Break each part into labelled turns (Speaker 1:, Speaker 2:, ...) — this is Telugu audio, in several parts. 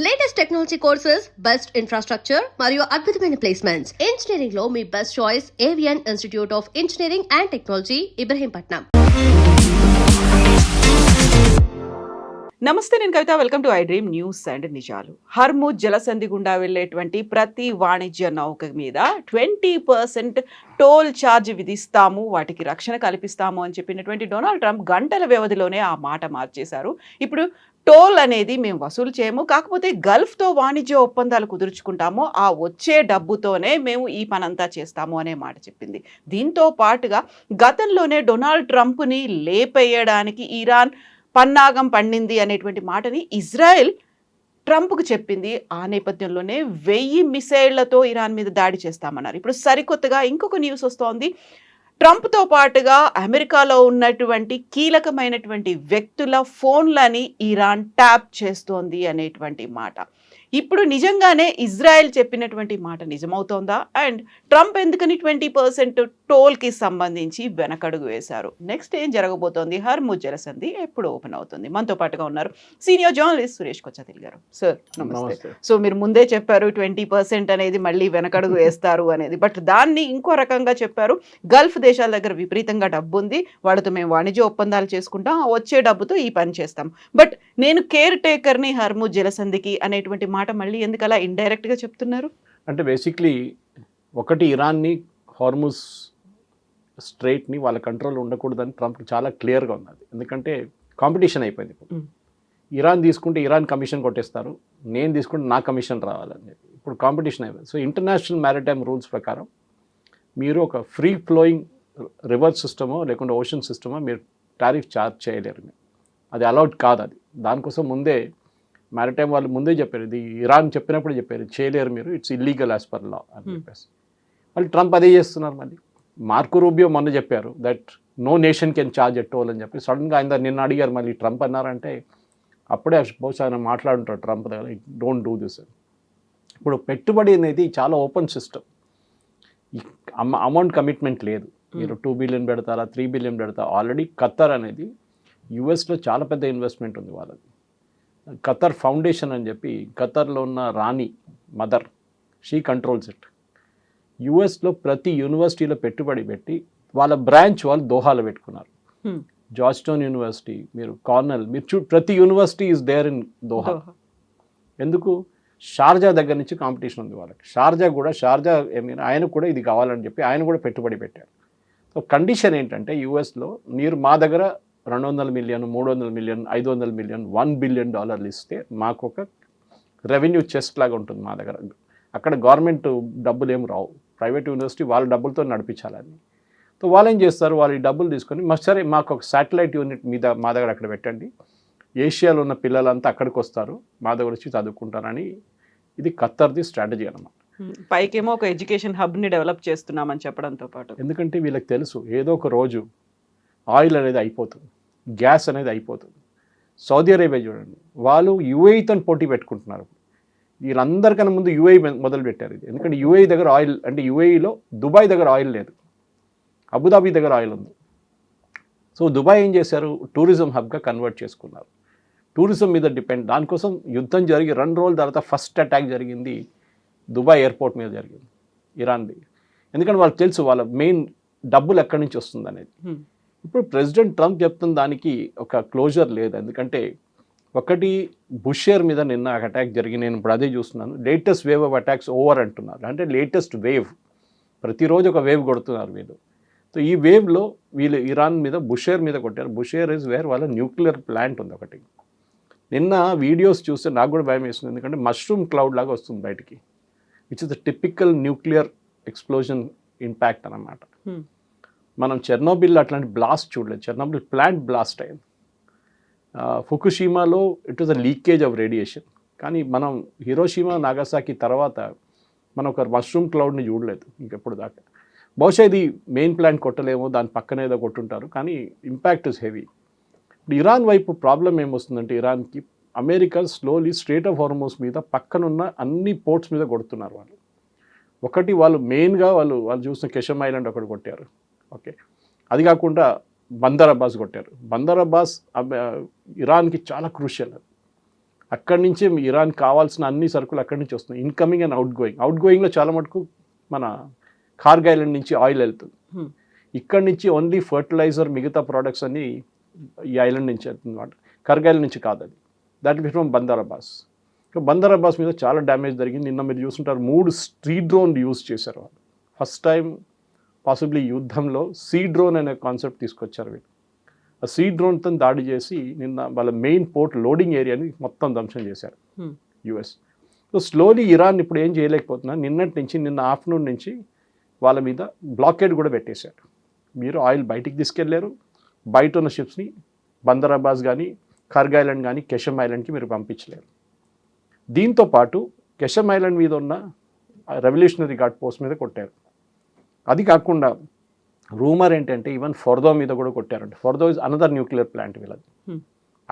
Speaker 1: Latest technology courses, best infrastructure మరియు అద్భుతమైన ప్లేస్మెంట్స్. ఇంజనీరింగ్ లో మీ best choice Avian institute of engineering and technology, Ibrahimpatnam.
Speaker 2: నమస్తే, నేను Kavitha. Welcome to I dream news and నిజాలు. హర్ముజ్ జలసంధి గుండా వెళ్లేటువంటి ప్రతి వాణిజ్య నౌక మీద 20% టోల్ ఛార్జ్ విధిస్తాము, వాటికి రక్షణ కల్పిస్తాము అని చెప్పినటువంటి డొనాల్డ్ ట్రంప్ గంటల వ్యవధిలోనే ఆ మాట మార్చేశారు. ఇప్పుడు టోల్ అనేది మేము వసూలు చేయము, కాకపోతే గల్ఫ్తో వాణిజ్య ఒప్పందాలు కుదుర్చుకుంటాము, ఆ వచ్చే డబ్బుతోనే మేము ఈ పనంతా చేస్తాము అనే మాట చెప్పింది. దీంతో పాటుగా గతంలోనే డొనాల్డ్ ట్రంప్ని లేపేయడానికి ఇరాన్ పన్నాగం పండింది అనేటువంటి మాటని ఇజ్రాయెల్ ట్రంప్కు చెప్పింది. ఆ నేపథ్యంలోనే 1000 మిసైళ్లతో ఇరాన్ మీద దాడి చేస్తామన్నారు. ఇప్పుడు సరికొత్తగా ఇంకొక న్యూస్ వస్తోంది. ట్రంప్తో పాటుగా అమెరికాలో ఉన్నటువంటి కీలకమైనటువంటి వ్యక్తుల ఫోన్లని ఇరాన్ ట్యాప్ చేస్తోంది అనేటువంటి మాట. ఇప్పుడు నిజంగానే ఇజ్రాయెల్ చెప్పినటువంటి మాట నిజమవుతోందా? అండ్ ట్రంప్ ఎందుకని 20% టోల్కి సంబంధించి వెనకడుగు వేశారు? నెక్స్ట్ ఏం జరగబోతోంది? హర్ముజ్ జలసంధి ఎప్పుడు ఓపెన్ అవుతుంది? మనతో పాటుగా ఉన్నారు సీనియర్ జర్నలిస్ట్ సురేష్ కొచ్చాతిల్ గారు. సార్ నమస్తే. సో మీరు ముందే చెప్పారు 20% అనేది మళ్ళీ వెనకడుగు వేస్తారు అనేది, బట్ దాన్ని ఇంకో రకంగా చెప్పారు. గల్ఫ్ దేశాల దగ్గర విపరీతంగా డబ్బు ఉంది, వాళ్ళతో మేము వాణిజ్య ఒప్పందాలు చేసుకుంటాం, వచ్చే డబ్బుతో ఈ పని చేస్తాం, బట్ నేను కేర్ టేకర్ని హర్ముజ్ జలసంధికి అనేటువంటి మాట మళ్ళీ ఎందుకు అలా ఇండైరెక్ట్గా చెప్తున్నారు?
Speaker 3: అంటే బేసిక్లీ ఒకటి, ఇరాన్ని హార్ముజ్ స్ట్రైట్ని వాళ్ళ కంట్రోల్లో ఉండకూడదని ట్రంప్ చాలా క్లియర్గా ఉన్నది. ఎందుకంటే కాంపిటీషన్ అయిపోయింది. ఇప్పుడు ఇరాన్ తీసుకుంటే ఇరాన్ కమిషన్ కొట్టేస్తారు, నేను తీసుకుంటే నా కమిషన్ రావాలని చెప్పి ఇప్పుడు కాంపిటీషన్ అయిపోయింది. సో ఇంటర్నేషనల్ మ్యారిటైమ్ రూల్స్ ప్రకారం మీరు ఒక ఫ్రీ ఫ్లోయింగ్ రివర్ సిస్టమో లేకుంటే ఓషన్ సిస్టమో మీరు టారిఫ్ ఛార్జ్ చేయలేరు. అది అలౌడ్ కాదు. అది దానికోసం ముందే మ్యారిటైమ్ వాళ్ళు ముందే చెప్పారు, ఇది ఇరాన్ చెప్పినప్పుడు చెప్పారు చేయలేరు మీరు, it's illegal as per law అని చెప్పేసి. మళ్ళీ ట్రంప్ అదే చేస్తున్నారు. మళ్ళీ మార్కో రూబియో మొన్న చెప్పారు that no nation can charge at toll అని చెప్పి. సడన్గా ఆయన నిన్న అడిగారు, మళ్ళీ ట్రంప్ అన్నారంటే అప్పుడే బహుశా ఆయన మాట్లాడుంటారు ట్రంప్ దగ్గర, డోంట్ డూ దిస్ అని. ఇప్పుడు పెట్టుబడి అనేది చాలా ఓపెన్ సిస్టమ్, అమౌంట్ కమిట్మెంట్ లేదు. మీరు 2 బిలియన్ పెడతారా, 3 బిలియన్ పెడతారా. ఆల్రెడీ ఖత్తర్ అనేది యుఎస్లో చాలా పెద్ద ఇన్వెస్ట్మెంట్ ఉంది వాళ్ళది. ఖత్తర్ ఫౌండేషన్ అని చెప్పి, ఖత్తర్లో ఉన్న రాణి మదర్, షీ కంట్రోల్స్ ఇట్. యుఎస్లో ప్రతి యూనివర్సిటీలో పెట్టుబడి పెట్టి వాళ్ళ బ్రాంచ్ వాళ్ళు దోహాలో పెట్టుకున్నారు. జార్జ్ టౌన్ యూనివర్సిటీ, మీరు కార్నెల్, మీరు ప్రతి university is there in Doha. ఎందుకు? షార్జా దగ్గర నుంచి కాంపిటీషన్ ఉంది వాళ్ళకి. షార్జా ఆయన కూడా ఇది కావాలని చెప్పి ఆయన కూడా పెట్టుబడి పెట్టారు. సో కండిషన్ ఏంటంటే యుఎస్లో మీరు మా దగ్గర 200 మిలియన్, 300 మిలియన్, 500 మిలియన్, $1 బిలియన్ ఇస్తే మాకు ఒక రెవెన్యూ చెస్ట్ లాగా ఉంటుంది మా దగ్గర. అక్కడ గవర్నమెంట్ డబ్బులు ఏం రావు, ప్రైవేట్ యూనివర్సిటీ వాళ్ళ డబ్బులతో నడిపించాలని. సో వాళ్ళు ఏం చేస్తారు, వాళ్ళు ఈ డబ్బులు తీసుకొని సరే మాకు ఒక శాటిలైట్ యూనిట్ మీద మా దగ్గర అక్కడ పెట్టండి, ఏషియాలో ఉన్న పిల్లలంతా అక్కడికి వస్తారు, మా దగ్గర వచ్చి చదువుకుంటారని. ఇది ఖత్తర్ది స్ట్రాటజీ అన్నమాట.
Speaker 2: పైకేమో ఒక ఎడ్యుకేషన్ హబ్ని డెవలప్ చేస్తున్నామని చెప్పడంతో పాటు,
Speaker 3: ఎందుకంటే వీళ్ళకి తెలుసు ఏదో ఒక రోజు ఆయిల్ అనేది అయిపోతుంది, గ్యాస్ అనేది అయిపోతుంది. సౌదీ అరేబియా చూడండి, వాళ్ళు యుఏఈతో పోటీ పెట్టుకుంటున్నారు. వీళ్ళందరికన్నా ముందు యుఏఈ మొదలు పెట్టారు ఇది. ఎందుకంటే యుఏఈ దగ్గర ఆయిల్, అంటే యుఏఈలో దుబాయ్ దగ్గర ఆయిల్ లేదు, అబుదాబి దగ్గర ఆయిల్ ఉంది. సో దుబాయ్ ఏం చేశారు, టూరిజం హబ్గా కన్వర్ట్ చేసుకున్నారు. టూరిజం మీద డిపెండ్. దానికోసం యుద్ధం జరిగి 2 రోజుల తర్వాత ఫస్ట్ అటాక్ జరిగింది దుబాయ్ ఎయిర్పోర్ట్ మీద జరిగింది, ఇరాన్ది. ఎందుకంటే వాళ్ళకి తెలుసు వాళ్ళ మెయిన్ డబ్బులు ఎక్కడి నుంచి వస్తుంది అనేది. ఇప్పుడు ప్రెసిడెంట్ ట్రంప్ చెప్తున్న దానికి ఒక క్లోజర్ లేదు. ఎందుకంటే ఒకటి, బుషేర్ మీద నిన్న అటాక్ జరిగి, నేను ఇప్పుడు అదే చూస్తున్నాను, latest wave of attacks over అంటున్నారు. అంటే లేటెస్ట్ వేవ్, ప్రతిరోజు ఒక వేవ్ కొడుతున్నారు వీళ్ళు. సో ఈ వేవ్లో వీళ్ళు ఇరాన్ మీద, బుషేర్ మీద కొట్టారు. బుషేర్ ఇస్ వేర్ వాళ్ళ న్యూక్లియర్ ప్లాంట్ ఉంది ఒకటి. నిన్న వీడియోస్ చూస్తే నాకు కూడా భయం వేస్తుంది, ఎందుకంటే మష్రూమ్ క్లౌడ్ లాగా వస్తుంది బయటికి, which is the typical nuclear explosion impact అన్నమాట. మనం చెర్నోబిల్ అట్లాంటి బ్లాస్ట్ చూడలేదు, చెర్నోబిల్ ప్లాంట్ బ్లాస్ట్ అయింది. ఫుకుషిమాలో it was a leakage of radiation. కానీ మనం హిరోషిమా, నాగసాకి తర్వాత మనం ఒక మష్రూమ్ క్లౌడ్ని చూడలేదు ఇంకెప్పుడు దాకా. బహుశా ఇది మెయిన్ ప్లాంట్ కొట్టలేమో, దాని పక్కన ఏదో కొట్టుంటారు, కానీ ఇంపాక్ట్ ఇస్ హెవీ. ఇప్పుడు ఇరాన్ వైపు ప్రాబ్లం ఏమొస్తుందంటే, ఇరాన్కి America slowly strait of Hormuz మీద పక్కనున్న అన్ని పోర్ట్స్ మీద కొడుతున్నారు వాళ్ళు. ఒకటి, వాళ్ళు మెయిన్గా వాళ్ళు చూసిన కెషమ్ ఐలాండ్ ఒకటి కొట్టారు. ఓకే, అది కాకుండా బందర్ అబ్బాస్ కొట్టారు. బందర్ అబ్బాస్ ఇరాన్కి చాలా క్రూషియల్. అక్కడి నుంచే ఇరాన్ కావాల్సిన అన్ని సరుకులు అక్కడి నుంచి వస్తున్నాయి, ఇన్కమింగ్ అండ్ అవుట్ గోయింగ్లో చాలా మటుకు మన కార్గ్ ఐలాండ్ నుంచి ఆయిల్ వెళ్తుంది. ఇక్కడి నుంచి ఓన్లీ ఫర్టిలైజర్ మిగతా ప్రోడక్ట్స్ అన్ని ఈ ఐలాండ్ నుంచి వెళ్తుంది అనమాట. కార్గ్ ఐలాండ్ నుంచి కాదు అది. That is from Bandar Abbas. Bandar Abbas మీద చాలా డ్యామేజ్ జరిగింది. నిన్న మీరు చూస్తుంటారు 3 స్ట్రీట్ డ్రోన్ యూజ్ చేశారు వాళ్ళు. ఫస్ట్ టైం పాసిబ్లీ యుద్ధంలో సీ డ్రోన్ అనే కాన్సెప్ట్ తీసుకొచ్చారు వీళ్ళు. ఆ సీ డ్రోన్తో దాడి చేసి నిన్న వాళ్ళ మెయిన్ పోర్ట్ లోడింగ్ ఏరియాని మొత్తం ధ్వంసం చేశారు యుఎస్. సో స్లోలీ ఇరాన్ ఇప్పుడు ఏం చేయలేకపోతున్నారు. నిన్న ఆఫ్టర్నూన్ నుంచి వాళ్ళ మీద బ్లాకేడ్ కూడా పెట్టేశారు. మీరు ఆయిల్ బయటికి తీసుకెళ్లారు, బయట ఉన్న షిప్స్ని బందర్ అబ్బాస్ కానీ కార్గ్ ఐలాండ్ కానీ కెషమ్ ఐలాండ్కి మీరు పంపించలేరు. దీంతోపాటు కెషమ్ ఐలాండ్ మీద ఉన్న రెవల్యూషనరీ గార్డ్ పోస్ట్ మీద కొట్టారు. అది కాకుండా రూమర్ ఏంటంటే ఈవెన్ ఫోర్దో మీద కూడా కొట్టారంట. ఫోర్దో ఇస్ అనదర్ న్యూక్లియర్ ప్లాంట్ వీళ్ళది.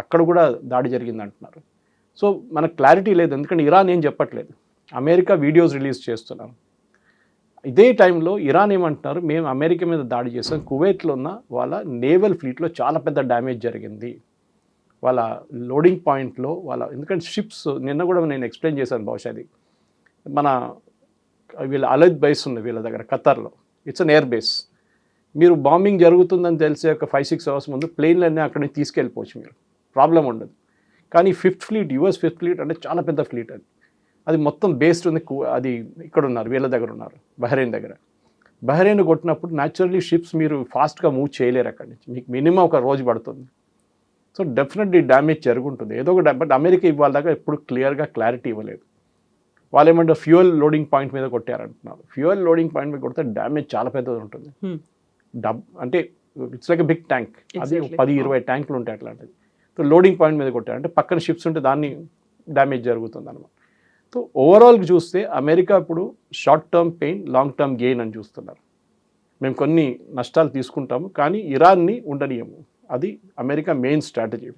Speaker 3: అక్కడ కూడా దాడి జరిగింది అంటున్నారు. సో మనకు క్లారిటీ లేదు, ఎందుకంటే ఇరాన్ ఏం చెప్పట్లేదు. అమెరికా వీడియోస్ రిలీజ్ చేస్తున్నారు. ఇదే టైంలో ఇరాన్ ఏమంటున్నారు, మేము అమెరికా మీద దాడి చేసాం, కువైట్లో ఉన్న వాళ్ళ నేవల్ ఫ్లీట్లో చాలా పెద్ద డ్యామేజ్ జరిగింది, వాళ్ళ లోడింగ్ పాయింట్లో ఎందుకంటే షిప్స్ నిన్న కూడా నేను ఎక్స్ప్లెయిన్ చేశాను బహుశా అది మన వీళ్ళ అలద్ బేస్ ఉంది వీళ్ళ దగ్గర ఖతర్లో. It's an air base. మీరు బాంబింగ్ జరుగుతుందని తెలిసే ఒక 5-6 అవర్స్ ముందు ప్లేన్లన్నీ అక్కడి నుంచి తీసుకెళ్ళిపోవచ్చు, మీరు ప్రాబ్లం ఉండదు. కానీ fifth fleet, US fifth fleet అంటే చాలా పెద్ద ఫ్లీట్ అది మొత్తం బేస్డ్ ఉంది. అది ఇక్కడ ఉన్నారు, వీళ్ళ దగ్గర ఉన్నారు, బహ్రెయిన్ దగ్గర. బహ్రెయిన్ కొట్టినప్పుడు న్యాచురల్లీ షిప్స్ మీరు ఫాస్ట్గా మూవ్ చేయలేరు అక్కడి నుంచి, మీకు మినిమం ఒక రోజు పడుతుంది. సో డెఫినెట్లీ డ్యామేజ్ జరుగుంటుంది ఏదో ఒక. బట్ అమెరికా ఇవాళ దాకా ఎప్పుడు క్లియర్గా క్లారిటీ ఇవ్వలేదు. వాళ్ళు ఏమంటే ఫ్యూయల్ లోడింగ్ పాయింట్ మీద కొట్టారంటున్నారు. ఫ్యూయల్ లోడింగ్ పాయింట్ మీద కొడితే డ్యామేజ్ చాలా పెద్దది ఉంటుంది. అంటే ఇట్స్ లైక్ బిగ్ ట్యాంక్, అది 10-20 ట్యాంకులు ఉంటాయి అట్లాంటిది. సో లోడింగ్ పాయింట్ మీద కొట్టారంటే పక్కన షిప్స్ ఉంటే దాన్ని డ్యామేజ్ జరుగుతుంది అనమాట. సో ఓవరాల్గా చూస్తే అమెరికా ఇప్పుడు short term pain, long term gain అని చూస్తున్నారు. మేము కొన్ని నష్టాలు తీసుకుంటాము కానీ ఇరాన్ని ఉండనీయము, అది అమెరికా మెయిన్ స్ట్రాటజీ.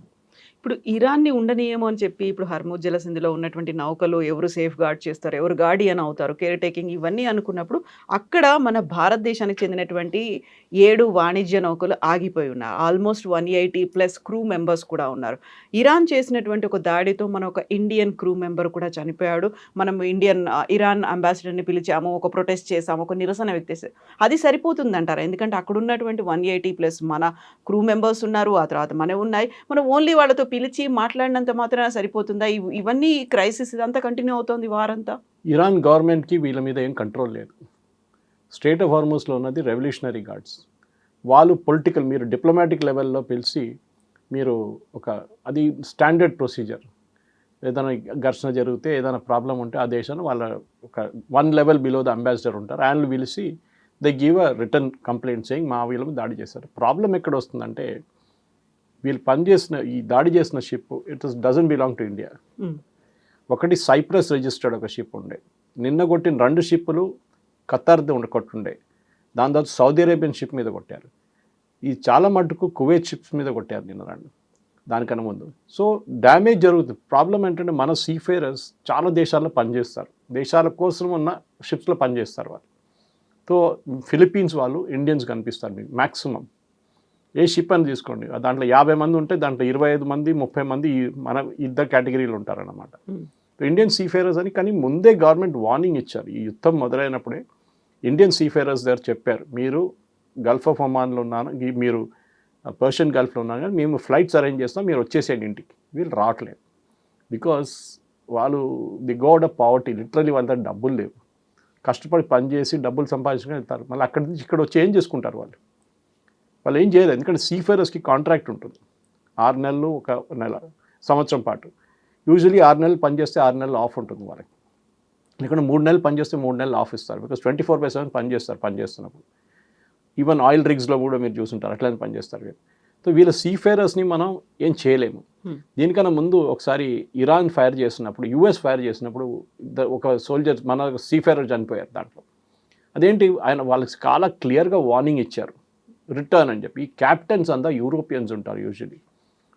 Speaker 2: ఇప్పుడు ఇరాన్ని ఉండనీయము అని చెప్పి ఇప్పుడు హర్ముజ్ జలసంధిలో ఉన్నటువంటి నౌకలు ఎవరు సేఫ్ గార్డ్ చేస్తారు, ఎవరు గార్డియన్ అవుతారు, కేర్ టేకింగ్, ఇవన్నీ అనుకున్నప్పుడు అక్కడ మన భారతదేశానికి చెందినటువంటి 7 వాణిజ్య నౌకలు ఆగిపోయి ఉన్నారు. ఆల్మోస్ట్ 180+ క్రూ మెంబర్స్ కూడా ఉన్నారు. ఇరాన్ చేసినటువంటి ఒక దాడితో మన ఒక ఇండియన్ క్రూ మెంబర్ కూడా చనిపోయాడు. మనం ఇరాన్ అంబాసిడర్ని పిలిచాము, ఒక ప్రొటెస్ట్ చేసాము, ఒక నిరసన వ్యక్తం, అది సరిపోతుందంటారా? ఎందుకంటే అక్కడ ఉన్నటువంటి 180+ మన క్రూ మెంబర్స్ ఉన్నారు, ఆ తర్వాత మనవి ఉన్నాయి. మనం ఓన్లీ వాళ్ళతో పిలిచి మాట్లాడినంత మాత్రాన సరిపోతుందా? ఇవన్నీ క్రైసిస్ ఇదంతా కంటిన్యూ అవుతుంది వారంతా.
Speaker 3: ఇరాన్ గవర్నమెంట్కి వీళ్ళ మీద ఏం కంట్రోల్ లేదు. స్టేట్ ఆఫ్ హార్మోస్లో ఉన్నది రెవల్యూషనరీ గార్డ్స్. వాళ్ళు పొలిటికల్, మీరు డిప్లొమాటిక్ లెవెల్లో పిలిచి మీరు అది స్టాండర్డ్ ప్రొసీజర్. ఏదైనా ఘర్షణ జరిగితే, ఏదైనా ప్రాబ్లం ఉంటే ఆ దేశాన్ని వాళ్ళ 1 లెవెల్ బిలో ద అంబాసిడర్ ఉంటారు, ఆయనలు పిలిచి they give a return complaint saying మా వీళ్ళని దాడి చేశారు. ప్రాబ్లం ఎక్కడ వస్తుందంటే వీళ్ళు ఈ దాడి చేసిన ship doesn't belong to India. ఒకటి సైప్రస్ రిజిస్టర్డ్ ఒక షిప్ ఉండే, నిన్న కొట్టిన 2 షిప్పులు ఖతార్ది కొట్టుండే, దాని తర్వాత సౌదీ అరేబియన్ షిప్ మీద కొట్టారు. ఈ చాలా మటుకు కువైట్ షిప్స్ మీద కొట్టారు నిన్న 2 దానికన్నా ముందు. సో డ్యామేజ్ జరుగుతుంది. ప్రాబ్లం ఏంటంటే మన సీఫేరర్స్ చాలా దేశాల్లో పనిచేస్తారు, దేశాల కోసం ఉన్న షిప్స్లో పనిచేస్తారు వాళ్ళు. సో ఫిలిప్పీన్స్ వాళ్ళు ఇండియన్స్ కనిపిస్తారు మీకు మ్యాక్సిమం. ఏ షిప్ అని తీసుకోండి, దాంట్లో 50 మంది ఉంటే దాంట్లో 25 మంది 30 మంది మన ఇద్దరు కేటగిరీలు ఉంటారన్నమాట ఇండియన్ సీఫేరర్స్ అని. కానీ ముందే గవర్నమెంట్ వార్నింగ్ ఇచ్చారు. ఈ యుద్ధం మొదలైనప్పుడే ఇండియన్ సీఫేరర్స్ దగ్గర చెప్పారు, మీరు గల్ఫ్ ఆఫ్ ఒమాన్లో ఉన్నాను, మీరు పర్షియన్ గల్ఫ్లో ఉన్నారు, కానీ మేము ఫ్లైట్స్ అరేంజ్ చేస్తాం, మీరు వచ్చేసేయండి ఇంటికి. వీళ్ళు రావట్లేదు బికాస్ వాళ్ళు they got of poverty. Literally వాళ్ళ దగ్గర డబ్బులు లేవు, కష్టపడి పనిచేసి డబ్బులు సంపాదించుకొని వెళ్తారు. మళ్ళీ అక్కడి నుంచి ఇక్కడ వచ్చి ఏం చేసుకుంటారు వాళ్ళు ఏం చేయలేదు. ఎందుకంటే సీఫేరర్స్కి కాంట్రాక్ట్ ఉంటుంది 6 నెలలు, 1 నెల, సంవత్సరం పాటు. యూజువలీ 6 నెలలు పనిచేస్తే 6 నెలలు ఆఫ్ ఉంటుంది వాళ్ళకి. ఇక్కడ 3 నెలలు పనిచేస్తే 3 నెలలు ఆఫ్ ఇస్తారు. బికాస్ 24/7 పనిచేస్తున్నప్పుడు. ఈవెన్ ఆయిల్ రిగ్స్లో కూడా మీరు చూసుంటారు, అట్లనే పనిచేస్తారు వీళ్ళు. సో వీళ్ళ సీఫేరర్స్ని మనం ఏం చేయలేము. దీనికన్నా ముందు ఒకసారి ఇరాన్ ఫైర్ చేసినప్పుడు, యుఎస్ ఫైర్ చేసినప్పుడు ఒక సోల్జర్ మన సీఫేరర్ చనిపోయారు దాంట్లో. అదేంటి, వాళ్ళకి చాలా క్లియర్గా వార్నింగ్ ఇచ్చారు, రిటర్న్ అని చెప్పి. ఈ క్యాప్టెన్స్ అంతా యూరోపియన్స్ ఉంటారు యూజువలీ,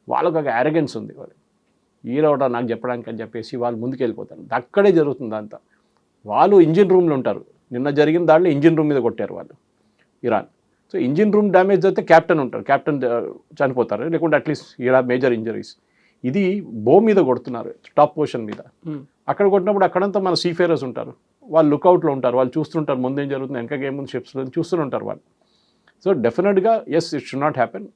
Speaker 3: వాళ్ళకు ఒక అరగెన్స్ ఉంది, వాళ్ళు ఈరోడ నాకు చెప్పడానికి అని చెప్పేసి వాళ్ళు ముందుకు వెళ్ళిపోతారు. అక్కడే జరుగుతుంది అంతా. వాళ్ళు ఇంజిన్ రూమ్లో ఉంటారు. నిన్న జరిగిన దాంట్లో ఇంజిన్ రూమ్ మీద కొట్టారు వాళ్ళు Iran. So engine room damage అయితే క్యాప్టెన్ ఉంటారు, క్యాప్టెన్ చనిపోతారు, లేకుంటే అట్లీస్ట్ ఇలా మేజర్ ఇంజరీస్. ఇది బో మీద కొడుతున్నారు, టాప్ పోర్షన్ మీద. అక్కడ కొట్టినప్పుడు అక్కడంతా మన సీఫేరర్స్ ఉంటారు, వాళ్ళు లుక్అవుట్లో ఉంటారు, వాళ్ళు చూస్తుంటారు ముందేం జరుగుతుంది, వెనక ఏముంది షిప్స్లో చూస్తుంటారు వాళ్ళు. సో డెఫినెట్గా yes, it should not happen.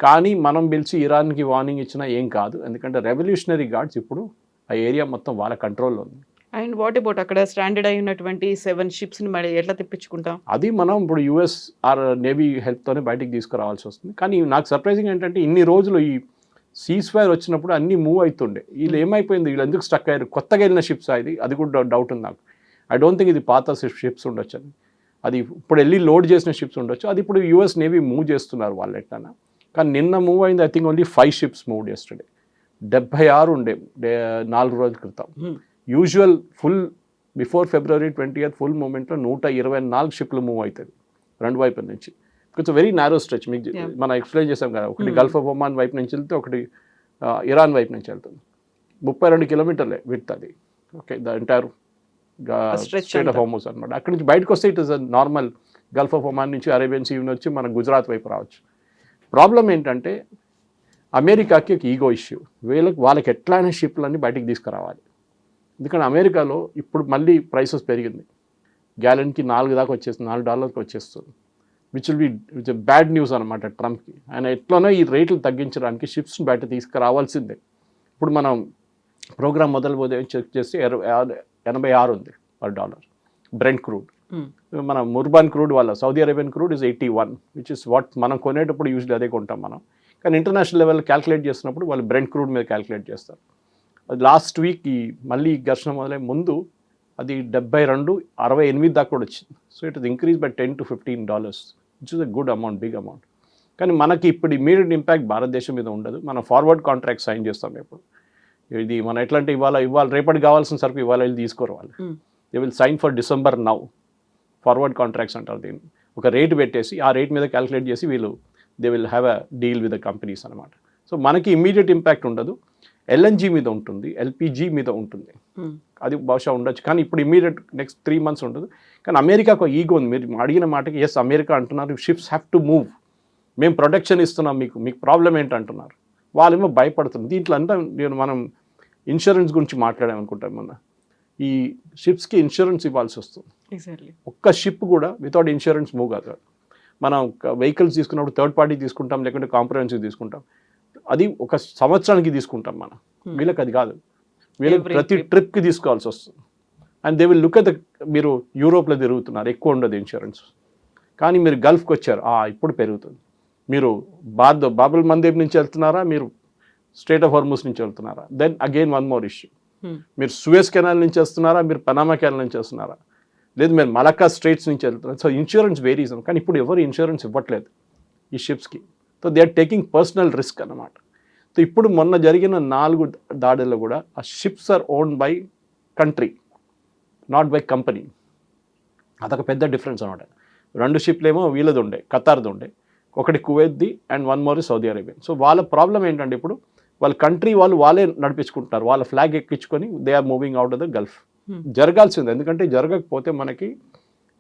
Speaker 3: కానీ మనం పిలిచి ఇరాన్కి వార్నింగ్ ఇచ్చినా ఏం కాదు, ఎందుకంటే రెవల్యూషనరీ గార్డ్స్ ఇప్పుడు ఆ ఏరియా మొత్తం వాళ్ళ కంట్రోల్లో ఉంది.
Speaker 2: అండ్ వాట్ అబౌట్ అక్కడ స్ట్రాండెడ్ అయి ఉన్నటువంటి 7 షిప్స్ని మరి ఎట్లా తెప్పించుకుంటాం?
Speaker 3: అది మనం ఇప్పుడు యుఎస్ ఆర్ నేవీ హెల్ప్తోనే బయటికి తీసుకురావాల్సి వస్తుంది. కానీ నాకు సర్ప్రైజింగ్ ఏంటంటే ఇన్ని రోజులు ఈ సీజ్ ఫైర్ వచ్చినప్పుడు అన్నీ మూవ్ అవుతుండే, వీళ్ళు ఏమైపోయింది, వీళ్ళు ఎందుకు స్టక్ అయ్యారు? కొత్తగా వెళ్ళిన షిప్స్ అది కూడా డౌట్ ఉంది నాకు. ఐ డోంట్ థింక్ ఇది పాత షిప్స్ ఉండొచ్చు అని, అది ఇప్పుడు వెళ్ళి లోడ్ చేసిన షిప్స్ ఉండొచ్చు, అది ఇప్పుడు యుఎస్ నేవీ మూవ్ చేస్తున్నారు వాళ్ళు ఎట్లా. కానీ నిన్న మూవ్ అయింది I think only 5 ships move yesterday. 76 ఉండే 4 రోజుల క్రితం. Usual full before February 20th full మూమెంట్లో 124 షిప్లు మూవ్ అవుతుంది రెండు వైపుల నుంచి. కొంచెం వెరీ నారో స్ట్రెచ్, మీకు మనం ఎక్స్ప్లెయిన్ చేసాం కదా, ఒకటి గల్ఫ్ ఆఫ్ ఒమాన్ వైపు నుంచి వెళ్తే ఒకటి ఇరాన్ వైపు నుంచి వెళ్తుంది. 32 కిలోమీటర్లే విడ్త్ అది. Okay, the entire Strait of Hormuz అనమాట. అక్కడి నుంచి బయటకు వస్తే it is normal Gulf of Oman నుంచి అరేబియన్ సీ వచ్చి మన గుజరాత్ వైపు రావచ్చు. ప్రాబ్లం ఏంటంటే అమెరికాకి ఒక ఈగో ఇష్యూ, వాళ్ళకి ఎట్లయినా షిప్లన్నీ బయటికి తీసుకురావాలి. ఎందుకంటే అమెరికాలో ఇప్పుడు మళ్ళీ ప్రైసెస్ పెరిగింది, గ్యాలన్కి $4 వచ్చేస్తుంది, $4 వచ్చేస్తుంది, which will be bad news అనమాట ట్రంప్కి. ఆయన ఎట్లనో ఈ రేట్లు తగ్గించడానికి షిప్స్ని బయట తీసుకురావాల్సిందే. ఇప్పుడు మనం ప్రోగ్రామ్ మొదలుపోతే చెక్ చేస్తే 86 ఉంది per dollar బ్రెంట్ క్రూడ్. మన ముర్బాన్ క్రూడ్ వాళ్ళ Saudi Arabian crude is 81, which is what మనం కొనేటప్పుడు యూజువల్లీ అదే కొంటాం మనం. కానీ ఇంటర్నేషనల్ లెవెల్ క్యాల్కులేట్ చేస్తున్నప్పుడు వాళ్ళు బ్రెంట్ క్రూడ్ మీద క్యాల్కులేట్ చేస్తారు. అది లాస్ట్ వీక్ మళ్ళీ ఘర్షణ మొదలై ముందు అది 72, 68 దాకా కూడా వచ్చింది. So it is increase by $10 to $15, which is a good amount, big amount. కానీ మనకి ఇప్పుడు ఇమీడియట్ ఇంపాక్ట్ భారతదేశం మీద ఉండదు. మనం ఫార్వర్డ్ కాంట్రాక్ట్ సైన్ చేస్తాం ఇప్పుడు. ఇది మనం ఎట్లా అంటే ఇవాళ రేపటి కావాల్సిన సరుకు ఇవాళ వెళ్ళి తీసుకోరు వాళ్ళు. They will sign for December now. Forward contracts అంటారు దీన్ని. ఒక రేట్ పెట్టేసి ఆ రేట్ మీద క్యాల్కులేట్ చేసి వీళ్ళు they will have a deal with the companies అనమాట. సో మనకి ఇమీడియట్ ఇంపాక్ట్ ఉండదు, LNG మీద ఉంటుంది, LPG మీద ఉంటుంది, అది బహుశా ఉండొచ్చు. కానీ ఇప్పుడు ఇమీడియట్ నెక్స్ట్ 3 months ఉండదు. కానీ అమెరికాకు ఈగో ఉంది. మీరు అడిగిన మాటకి ఎస్, అమెరికా అంటున్నారు షిప్స్ హ్యావ్ టు మూవ్, మేము ప్రొటెక్షన్ ఇస్తున్నాం, మీకు ప్రాబ్లం ఏంటంటున్నారు. వాళ్ళేమో భయపడుతున్నారు. దీంట్లో అంతా మనం ఇన్సూరెన్స్ గురించి మాట్లాడామనుకుంటాం. మొన్న ఈ షిప్స్కి ఇన్సూరెన్స్ ఇవ్వాల్సి వస్తుంది. ఒక్క షిప్ కూడా వితౌట్ ఇన్సూరెన్స్ మూవ్ కాదు. మనం వెహికల్స్ తీసుకున్నప్పుడు థర్డ్ పార్టీ తీసుకుంటాం, లేకుంటే కాంప్రహెన్సివ్ తీసుకుంటాం, అది ఒక సంవత్సరానికి తీసుకుంటాం మనం. వీళ్ళకి అది కాదు, వీళ్ళకి ప్రతి ట్రిప్కి తీసుకోవాల్సి వస్తుంది. And they will look at the, మీరు యూరోప్లో తిరుగుతున్నారు, ఎక్కువ ఉండదు ఇన్సూరెన్స్. కానీ మీరు గల్ఫ్కి వచ్చారు, ఇప్పుడు పెరుగుతుంది. మీరు బాబుల్ మందేబ్ నుంచి వెళ్తున్నారా, మీరు స్ట్రెయిట్ ఆఫ్ హార్మజ్ నుంచి వెళ్తున్నారా, then again one more issue. మీరు సూయజ్ కెనాల్ నుంచి వస్తున్నారా, మీరు పనామా కెనాల్ నుంచి వస్తున్నారా, లేదు మీరు మలక్కా స్ట్రైట్స్ నుంచి వెళ్తున్నారు. So insurance varies. కానీ ఇప్పుడు ఎవరు ఇన్సూరెన్స్ ఇవ్వట్లేదు ఈ షిప్స్కి. So they are taking personal risk అన్నమాట. సో ఇప్పుడు మొన్న జరిగిన 4 దాడుల్లో కూడా ఆ ships are owned by country, not by company. అదొక పెద్ద డిఫరెన్స్ అనమాట. 2 షిప్లు ఏమో వీళ్ళది ఉండే, ఖతార్ది ఉండే, ఒకటి కువైత్ది and one more Saudi Arabian. So వాళ్ళ ప్రాబ్లం ఏంటంటే ఇప్పుడు వాళ్ళ కంట్రీ వాళ్ళే నడిపించుకుంటున్నారు, వాళ్ళ ఫ్లాగ్ ఎక్కించుకొని they are moving out of the gulf. జరగాల్సింది, ఎందుకంటే జరగకపోతే మనకి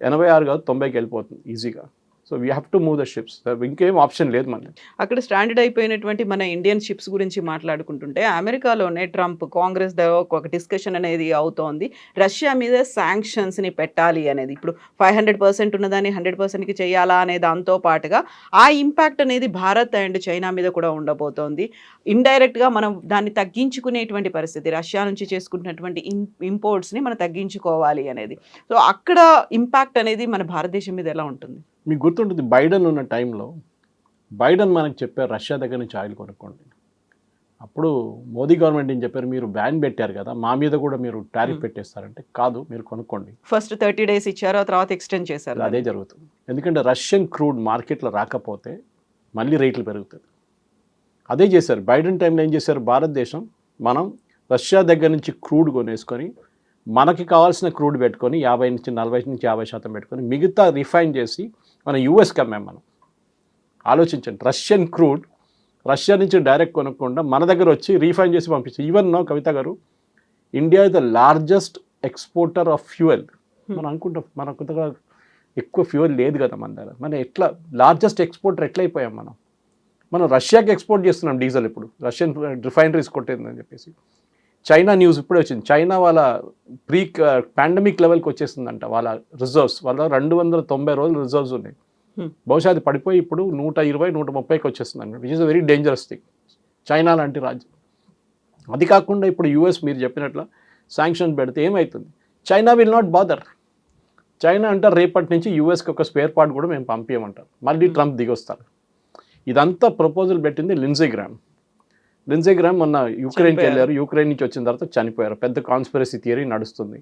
Speaker 3: 86 కాదు 90కి వెళ్ళిపోతుంది ఈజీగా. So we have to move the ships, ఇంకేం ఆప్షన్ లేదు మనకి.
Speaker 2: అక్కడ స్టాండర్డ్ అయిపోయినటువంటి మన ఇండియన్ షిప్స్ గురించి మాట్లాడుకుంటుంటే అమెరికాలోనే ట్రంప్ కాంగ్రెస్ ఒక డిస్కషన్ అనేది అవుతోంది, రష్యా మీద శాంక్షన్స్ని పెట్టాలి అనేది. ఇప్పుడు 500% ఉన్నదాన్ని 100%కి చేయాలా అనే దాంతో పాటుగా ఆ ఇంపాక్ట్ అనేది భారత్ అండ్ చైనా మీద కూడా ఉండబోతోంది. ఇండైరెక్ట్గా మనం దాన్ని తగ్గించుకునేటువంటి పరిస్థితి, రష్యా నుంచి చేసుకుంటున్నటువంటి ఇంపోర్ట్స్ని మనం తగ్గించుకోవాలి అనేది. సో అక్కడ ఇంపాక్ట్ అనేది మన భారతదేశం మీద ఎలా ఉంటుంది?
Speaker 3: మీకు గుర్తుంటుంది, బైడెన్ ఉన్న టైంలో బైడెన్ మనకు చెప్పారు రష్యా దగ్గర నుంచి ఆయిల్ కొనుక్కోండి. అప్పుడు మోదీ గవర్నమెంట్ ఏం చెప్పారు, మీరు బ్యాన్ పెట్టారు కదా, మా మీద కూడా మీరు టారిఫ్ పెట్టేస్తారంటే కాదు, మీరు కొనుక్కోండి.
Speaker 2: ఫస్ట్ 30 days ఇచ్చారు, ఆ తర్వాత ఎక్స్టెండ్ చేశారు.
Speaker 3: అదే జరుగుతుంది. ఎందుకంటే రష్యన్ క్రూడ్ మార్కెట్లో రాకపోతే మళ్ళీ రేట్లు పెరుగుతుంది. అదే చేశారు బైడెన్ టైంలో. ఏం చేశారు, భారతదేశం మనం రష్యా దగ్గర నుంచి క్రూడ్ కొనేసుకొని మనకి కావాల్సిన క్రూడ్ పెట్టుకొని 50 నుంచి 40 నుంచి 50% పెట్టుకొని మిగతా రిఫైన్ చేసి మన యూఎస్కి అమ్మాం. మనం ఆలోచించండి, రష్యన్ క్రూడ్ రష్యా నుంచి డైరెక్ట్ కొనకుండా మన దగ్గర వచ్చి రీఫైన్ చేసి పంపించి. ఈవెన్ కవిత గారు, India is the largest exporter of fuel. మనం అనుకుంటాం మన కొత్తగా ఎక్కువ ఫ్యూయల్ లేదు కదా మన దగ్గర, మన ఎట్లా లార్జెస్ట్ ఎక్స్పోర్టర్ ఎట్లయిపోయాం మనం. మనం రష్యాకి ఎక్స్పోర్ట్ చేస్తున్నాం డీజిల్ ఇప్పుడు, రష్యన్ రిఫైనరీస్ కొట్టేందని చెప్పేసి. చైనా న్యూస్ ఇప్పుడే వచ్చింది, చైనా వాళ్ళ పాండమిక్ లెవెల్కి వచ్చేస్తుందంట వాళ్ళ రిజర్వ్స్, వాళ్ళ 290 రోజులు రిజర్వ్స్ ఉన్నాయి. బహుశా అది పడిపోయి ఇప్పుడు 120-130కి వచ్చేస్తుందంట, which is a very dangerous thing. China లాంటి రాజ్యం. అది కాకుండా ఇప్పుడు యూఎస్ మీరు చెప్పినట్లు శాంక్షన్ పెడితే ఏమవుతుంది? China will not bother. China అంటారు రేపటి నుంచి యూఎస్కి ఒక స్పేర్ పార్ట్ కూడా మేము పంపించమంటారు, మళ్ళీ ట్రంప్ దిగొస్తారు. ఇదంతా ప్రపోజల్ పెట్టింది లిండ్సే గ్రామ్. లిండ్సే గ్రామ్ మొన్న యుక్రెయిన్కి వెళ్ళారు, యుక్రెయిన్ నుంచి వచ్చిన తర్వాత చనిపోయారు. పెద్ద కాన్స్పిరసీ థియరీ నడుస్తుంది,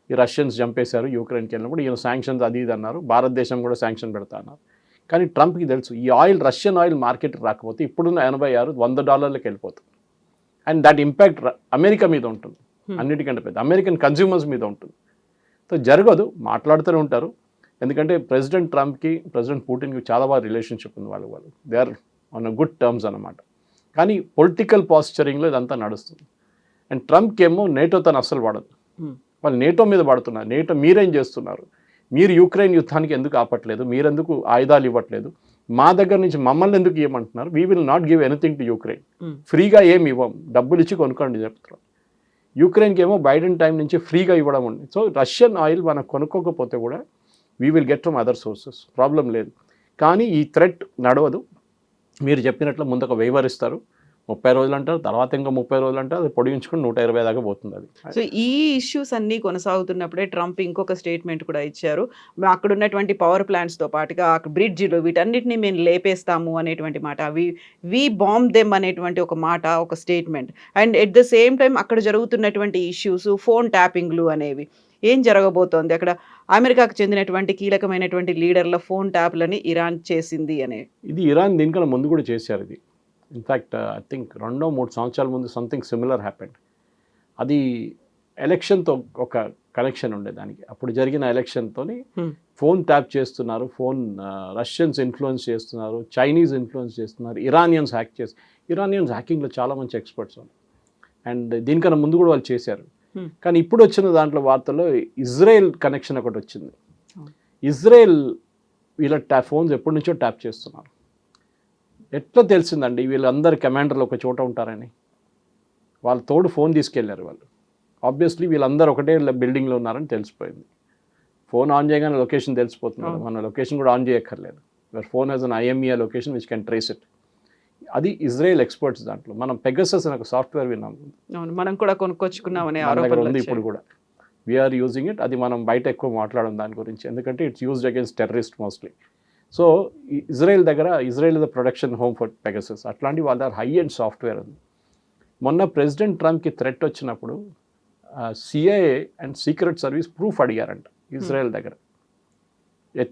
Speaker 3: ఈ రష్యన్స్ చంపేశారు యుక్రెయిన్కి వెళ్ళినప్పుడు, ఈయన శాంక్షన్స్ అది ఇది అన్నారు, భారతదేశం కూడా శాంక్షన్ పెడతా అన్నారు. కానీ ట్రంప్కి తెలుసు ఈ ఆయిల్, రష్యన్ ఆయిల్ మార్కెట్ రాకపోతే ఇప్పుడున్న $86-100 వెళ్ళిపోతుంది. అండ్ దట్ ఇంపాక్ట్ అమెరికా మీద ఉంటుంది, అన్నిటికంటే పెద్ద అమెరికన్ కన్జ్యూమర్స్ మీద ఉంటుంది. సో జరగదు, మాట్లాడుతూనే ఉంటారు. ఎందుకంటే ప్రెసిడెంట్ ట్రంప్కి ప్రెసిడెంట్ పుటిన్కి చాలా బాగా రిలేషన్షిప్ ఉంది, వాళ్ళు they are on good terms అన్నమాట. కానీ పొలిటికల్ పాస్చరింగ్లో ఇదంతా నడుస్తుంది. అండ్ ట్రంప్కి ఏమో నేటో తను అస్సలు పడదు, వాళ్ళు నేటో మీద పడుతున్నారు. నేటో మీరేం చేస్తున్నారు, మీరు యుక్రెయిన్ యుద్ధానికి ఎందుకు ఆపట్లేదు, మీరెందుకు ఆయుధాలు ఇవ్వట్లేదు, మా దగ్గర నుంచి మమ్మల్ని ఎందుకు ఇవ్వమంటున్నారు, we will not give anything to Ukraine, ఫ్రీగా ఏమి ఇవ్వం, డబ్బులు ఇచ్చి కొనుక్కోండి చెప్తున్నారు. యుక్రెయిన్కి ఏమో బైడెన్ టైం నుంచి ఫ్రీగా ఇవ్వడం ఉంది. సో రష్యన్ ఆయిల్ మనం కొనుక్కోకపోతే కూడా we will get from other sources, problem లేదు. కానీ ఈ థ్రెట్ నడవదు. మీరు చెప్పినట్లు ముందు ఒక వేవర్ ఇస్తారు, 30 రోజులు అంటారు, తర్వాత ఇంకా 30 రోజులు అంటారు, అది పొడిగించుకుని 120 దాకా పోతుంది అది.
Speaker 2: సో ఈ ఇష్యూస్ అన్నీ కొనసాగుతున్నప్పుడే ట్రంప్ ఇంకొక స్టేట్మెంట్ కూడా ఇచ్చారు, అక్కడ ఉన్నటువంటి పవర్ ప్లాంట్స్తో పాటుగా బ్రిడ్జిలు వీటన్నిటిని మేము లేపేస్తాము అనేటువంటి మాట, వి బాంబ్ దెమ్ అనేటువంటి ఒక మాట, ఒక statement. And at the same time అక్కడ జరుగుతున్నటువంటి ఇష్యూస్, ఫోన్ ట్యాపింగ్లు అనేవి ఏం జరగబోతోంది అక్కడ? అమెరికాకు చెందినటువంటి కీలకమైనటువంటి లీడర్ల ఫోన్ ట్యాప్లని ఇరాన్ చేసింది అనే,
Speaker 3: ఇది ఇరాన్ దీనికన్నా ముందు కూడా చేశారు. ఇది ఇన్ఫ్యాక్ట్ ఐ థింక్ 2-3 సంవత్సరాల ముందు సంథింగ్ సిమిలర్ హ్యాపెండ్. అది ఎలక్షన్తో ఒక కనెక్షన్ ఉండే దానికి. అప్పుడు జరిగిన ఎలక్షన్తో ఫోన్ ట్యాప్ చేస్తున్నారు, ఫోన్ రష్యన్స్ ఇన్ఫ్లుయెన్స్ చేస్తున్నారు, చైనీస్ ఇన్ఫ్లుయెన్స్ చేస్తున్నారు, ఇరానియన్స్ హ్యాక్ చేసి, ఇరానియన్స్ హ్యాకింగ్లో చాలా మంచి ఎక్స్పర్ట్స్ ఉన్నారు. అండ్ దీనికన్నా ముందు కూడా వాళ్ళు చేశారు. కానీ ఇప్పుడు వచ్చిన దాంట్లో వార్తల్లో ఇజ్రాయెల్ కనెక్షన్ ఒకటి వచ్చింది. ఇజ్రాయెల్ వీళ్ళ ఫోన్స్ ఎప్పటి నుంచో ట్యాప్ చేస్తున్నారు. ఎట్లా తెలిసిందండి వీళ్ళందరు కమాండర్లు ఒక చోట ఉంటారని? వాళ్ళ తోడు ఫోన్ తీసుకెళ్లారు వాళ్ళు. ఆబ్వియస్లీ వీళ్ళందరూ ఒకటే బిల్డింగ్లో ఉన్నారని తెలిసిపోయింది. ఫోన్ ఆన్ చేయగానే లొకేషన్ తెలిసిపోతుంది కదా, మన లొకేషన్ కూడా ఆన్ చేయక్కర్లేదు. Your phone has an IMEI location which can trace it. అది ఇజ్రాయెల్ ఎక్స్పర్ట్స్ దాంట్లో. మనం పెగసస్ అని ఒక సాఫ్ట్వేర్ విన్నాం,
Speaker 2: మనం కూడా కొనుక్కొచ్చుకున్నామనే
Speaker 3: ఆరోపణ ఉంది ఇప్పుడు కూడా. We are using it. అది మనం బయట ఎక్కువ మాట్లాడడం దాని గురించి, ఎందుకంటే it's used against terrorist mostly. So Israel దగ్గర, Israel is the production home for Pegasus, అట్లాంటి వాళ్ళ దగ్గర హై అండ్ సాఫ్ట్వేర్ ఉంది. మొన్న ప్రెసిడెంట్ ట్రంప్కి థ్రెట్ వచ్చినప్పుడు CIA and secret service proof అడిగారంట ఇజ్రాయెల్ దగ్గర.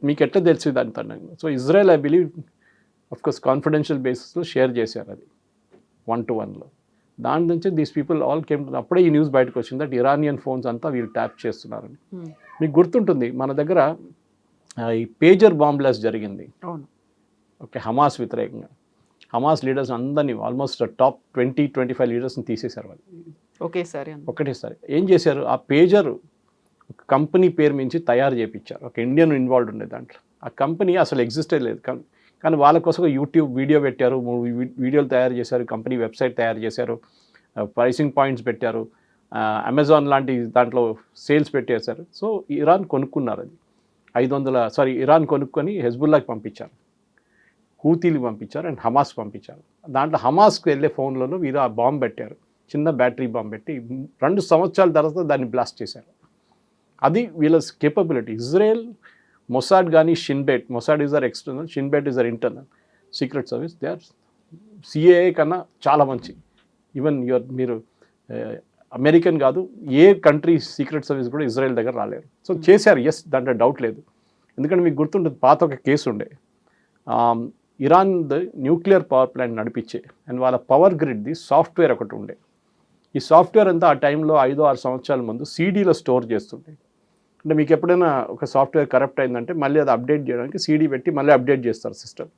Speaker 3: మీకు ఎట్లా తెలిసింది అంత? So Israel I believe of course confidential బేసిస్లో షేర్ చేశారు అది 1-to-1లో. దాని నుంచి these people all came to, అప్పుడే ఈ న్యూస్ బయటకు వచ్చింది దట్ ఇరానియన్ ఫోన్స్ అంతా వీళ్ళు ట్యాప్ చేస్తున్నారని. మీకు గుర్తుంటుంది మన దగ్గర ఈ పేజర్ బాంబ్ బ్లాస్ట్ జరిగింది, ఓకే, హమాస్ వ్యతిరేకంగా. హమాస్ లీడర్స్ అందరినీ ఆల్మోస్ట్ టాప్ 20-25 లీడర్స్ని తీసేశారు వాళ్ళు ఒకటేసారి. ఏం చేశారు, ఆ పేజర్ ఒక కంపెనీ పేరు మించి తయారు చేయించారు, ఒక ఇండియన్ ఇన్వాల్వ్డ్ ఉండే దాంట్లో. ఆ కంపెనీ అసలు ఎగ్జిస్టే లేదు, కానీ వాళ్ళ కోసం యూట్యూబ్ వీడియో పెట్టారు, వీడియోలు తయారు చేశారు, కంపెనీ వెబ్సైట్ తయారు చేశారు, ప్రైసింగ్ పాయింట్స్ పెట్టారు, అమెజాన్ లాంటి దాంట్లో సేల్స్ పెట్టేశారు. సో ఇరాన్ కొనుక్కున్నారు అది. ఇరాన్ కొనుక్కొని హెజ్బుల్లాకి పంపించారు, హూతీలు పంపించారు, అండ్ హమాస్ పంపించారు. దాంట్లో హమాస్కి వెళ్ళే ఫోన్లలో వీరు ఆ బాంబు పెట్టారు, చిన్న బ్యాటరీ బాంబు పెట్టి 2 సంవత్సరాల తర్వాత దాన్ని బ్లాస్ట్ చేశారు. అది వీళ్ళ కేపబిలిటీ. ఇజ్రాయెల్ మొసాడ్ కానీ Shin Bet, Mossad is our external, Shin Bet is our internal secret service. They are CIA కన్నా చాలా మంచి. ఈవెన్ మీరు అమెరికన్ కాదు, ఏ కంట్రీ సీక్రెట్ సర్వీస్ కూడా ఇజ్రాయెల్ దగ్గర రాలేరు. సో చేశారు, ఎస్, దాంట్లో డౌట్ లేదు. ఎందుకంటే మీకు గుర్తుంటుంది, పాత ఒక కేసు ఉండే, ఇరాన్ న్యూక్లియర్ పవర్ ప్లాంట్ నడిపించే అండ్ వాళ్ళ పవర్ గ్రిడ్ది సాఫ్ట్వేర్ ఒకటి ఉండే. ఈ సాఫ్ట్వేర్ అంతా ఆ టైంలో 5-6 సంవత్సరాల ముందు సీడీలో స్టోర్ చేస్తుండే. అంటే మీకు ఎప్పుడైనా ఒక సాఫ్ట్వేర్ కరప్ట్ అయిందంటే మళ్ళీ అది అప్డేట్ చేయడానికి CD పెట్టి మళ్ళీ అప్డేట్ చేస్తారు సిస్టమ్.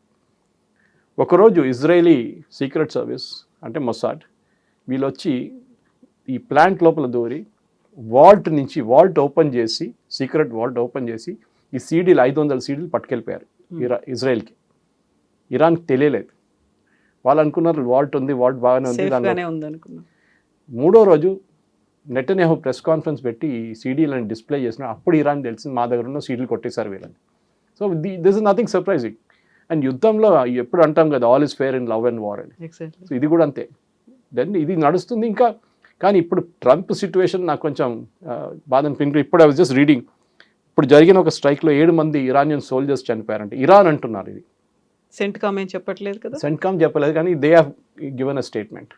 Speaker 3: ఒకరోజు ఇజ్రాయేలీ సీక్రెట్ సర్వీస్ అంటే మొసాడ్ వీళ్ళు వచ్చి ఈ ప్లాంట్ లోపల దూరి వాల్ట్ ఓపెన్ చేసి, సీక్రెట్ వాల్ట్ ఓపెన్ చేసి ఈ CDలు 500 CDలు పట్టుకెళ్ళిపోయారు ఇజ్రాయెల్కి. ఇరాన్కి తెలియలేదు. వాళ్ళు అనుకున్నారు వాల్ట్ ఉంది, వాల్ట్ బాగానే ఉంది,
Speaker 2: సేఫ్
Speaker 3: దానిలో
Speaker 2: గానే ఉంది అనుకున్నాం.
Speaker 3: మూడో రోజు నెటన్యాహు ప్రెస్ కాన్ఫరెన్స్ పెట్టి ఈ సీడీలను డిస్ప్లే చేసిన అప్పుడు ఇరాన్ తెలిసింది మా దగ్గర ఉన్న సీడీలు కొట్టేశారు వీళ్ళని. So this is nothing surprising. And యుద్ధంలో ఎప్పుడు అంటాం కదా all is fair in love and war అని.
Speaker 2: ఎగ్జాక్ట్లీ.
Speaker 3: సో ఇది కూడా అంతే. దెన్ ఇది నడుస్తుంది ఇంకా. కానీ ఇప్పుడు ట్రంప్ సిచ్యువేషన్ నాకు కొంచెం బాధ అనిపించింది. ఇప్పుడు ఐ వాజ్ జస్ట్ రీడింగ్, ఇప్పుడు జరిగిన ఒక స్ట్రైక్లో 7 మంది ఇరానియన్ సోల్జర్స్ చనిపోయారంటే. ఇరాన్ అంటున్నారు ఇది,
Speaker 2: సెంట్కామ్ ఏం చెప్పట్లేదు కదా.
Speaker 3: సెంట్కామ్ చెప్పలేదు కానీ they have given a statement.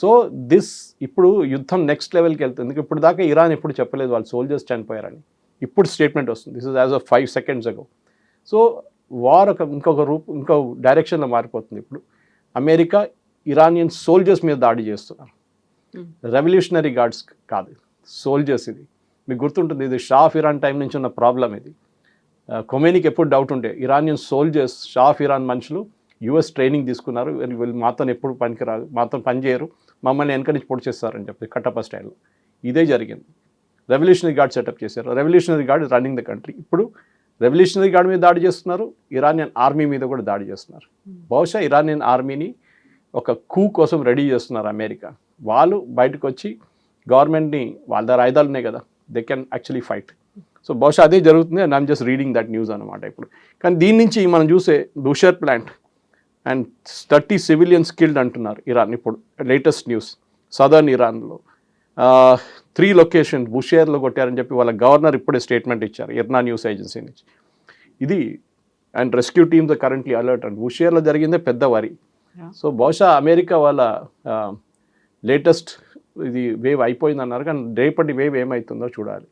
Speaker 3: So this ఇప్పుడు యుద్ధం నెక్స్ట్ లెవెల్కి వెళ్తుంది. ఇప్పుడు దాకా ఇరాన్ ఎప్పుడు చెప్పలేదు వాళ్ళు సోల్జర్స్ చనిపోయారని. ఇప్పుడు స్టేట్మెంట్ వస్తుంది. This is as of 5 seconds ago. So war ఇంకో డైరెక్షన్లో మారిపోతుంది. ఇప్పుడు అమెరికా ఇరానియన్ సోల్జర్స్ మీద దాడి చేస్తున్నారు. రెవల్యూషనరీ గార్డ్స్ కాదు, సోల్జర్స్. ఇది మీకు గుర్తుంటుంది, ఇది షా ఆఫ్ ఇరాన్ టైం నుంచి ఉన్న ప్రాబ్లం ఇది. ఖొమేనీకి ఎప్పుడు డౌట్ ఉండే Iranian soldiers, Shah of Iran మనుషులు యుఎస్ ట్రైనింగ్ తీసుకున్నారు, వీళ్ళు మాతో ఎప్పుడు పనికిరాదు, మాతో పనిచేయరు, మమ్మల్ని వెనక నుంచి పొడి చేస్తారని చెప్పి కట్టప్ప స్టైల్లో. ఇదే జరిగింది. రెవల్యూషనరీ గార్డ్ సెటప్ చేశారు. Revolutionary guard running the country. ఇప్పుడు రెవల్యూషనరీ గార్డ్ మీద దాడి చేస్తున్నారు, ఇరానియన్ ఆర్మీ మీద కూడా దాడి చేస్తున్నారు. బహుశా ఇరానియన్ ఆర్మీని ఒక కూ కోసం రెడీ చేస్తున్నారు అమెరికా. వాళ్ళు బయటకు వచ్చి గవర్నమెంట్ని, వాళ్ళ దగ్గర ఆయుధాలు ఉన్నాయి కదా, they can actually fight. So బహుశా అదే జరుగుతుంది. And I'm just reading that news అనమాట ఇప్పుడు. కానీ దీని నుంచి మనం చూసే బుషర్ ప్లాంట్ అండ్ 30 civilians killed అంటున్నారు ఇరాన్. ఇప్పుడు లేటెస్ట్ న్యూస్ సదర్న్ ఇరాన్లో 3 locations బుషేర్లో కొట్టారని చెప్పి వాళ్ళ గవర్నర్ ఇప్పుడే స్టేట్మెంట్ ఇచ్చారు ఇర్నా న్యూస్ ఏజెన్సీ నుంచి. ఇది and rescue teams currently alert. And బుషేర్లో జరిగిందే పెద్ద వరి. సో బహుశా అమెరికా వాళ్ళ లేటెస్ట్ ఇది వేవ్ అయిపోయింది అన్నారు, కానీ రేపటి వేవ్ ఏమవుతుందో చూడాలి.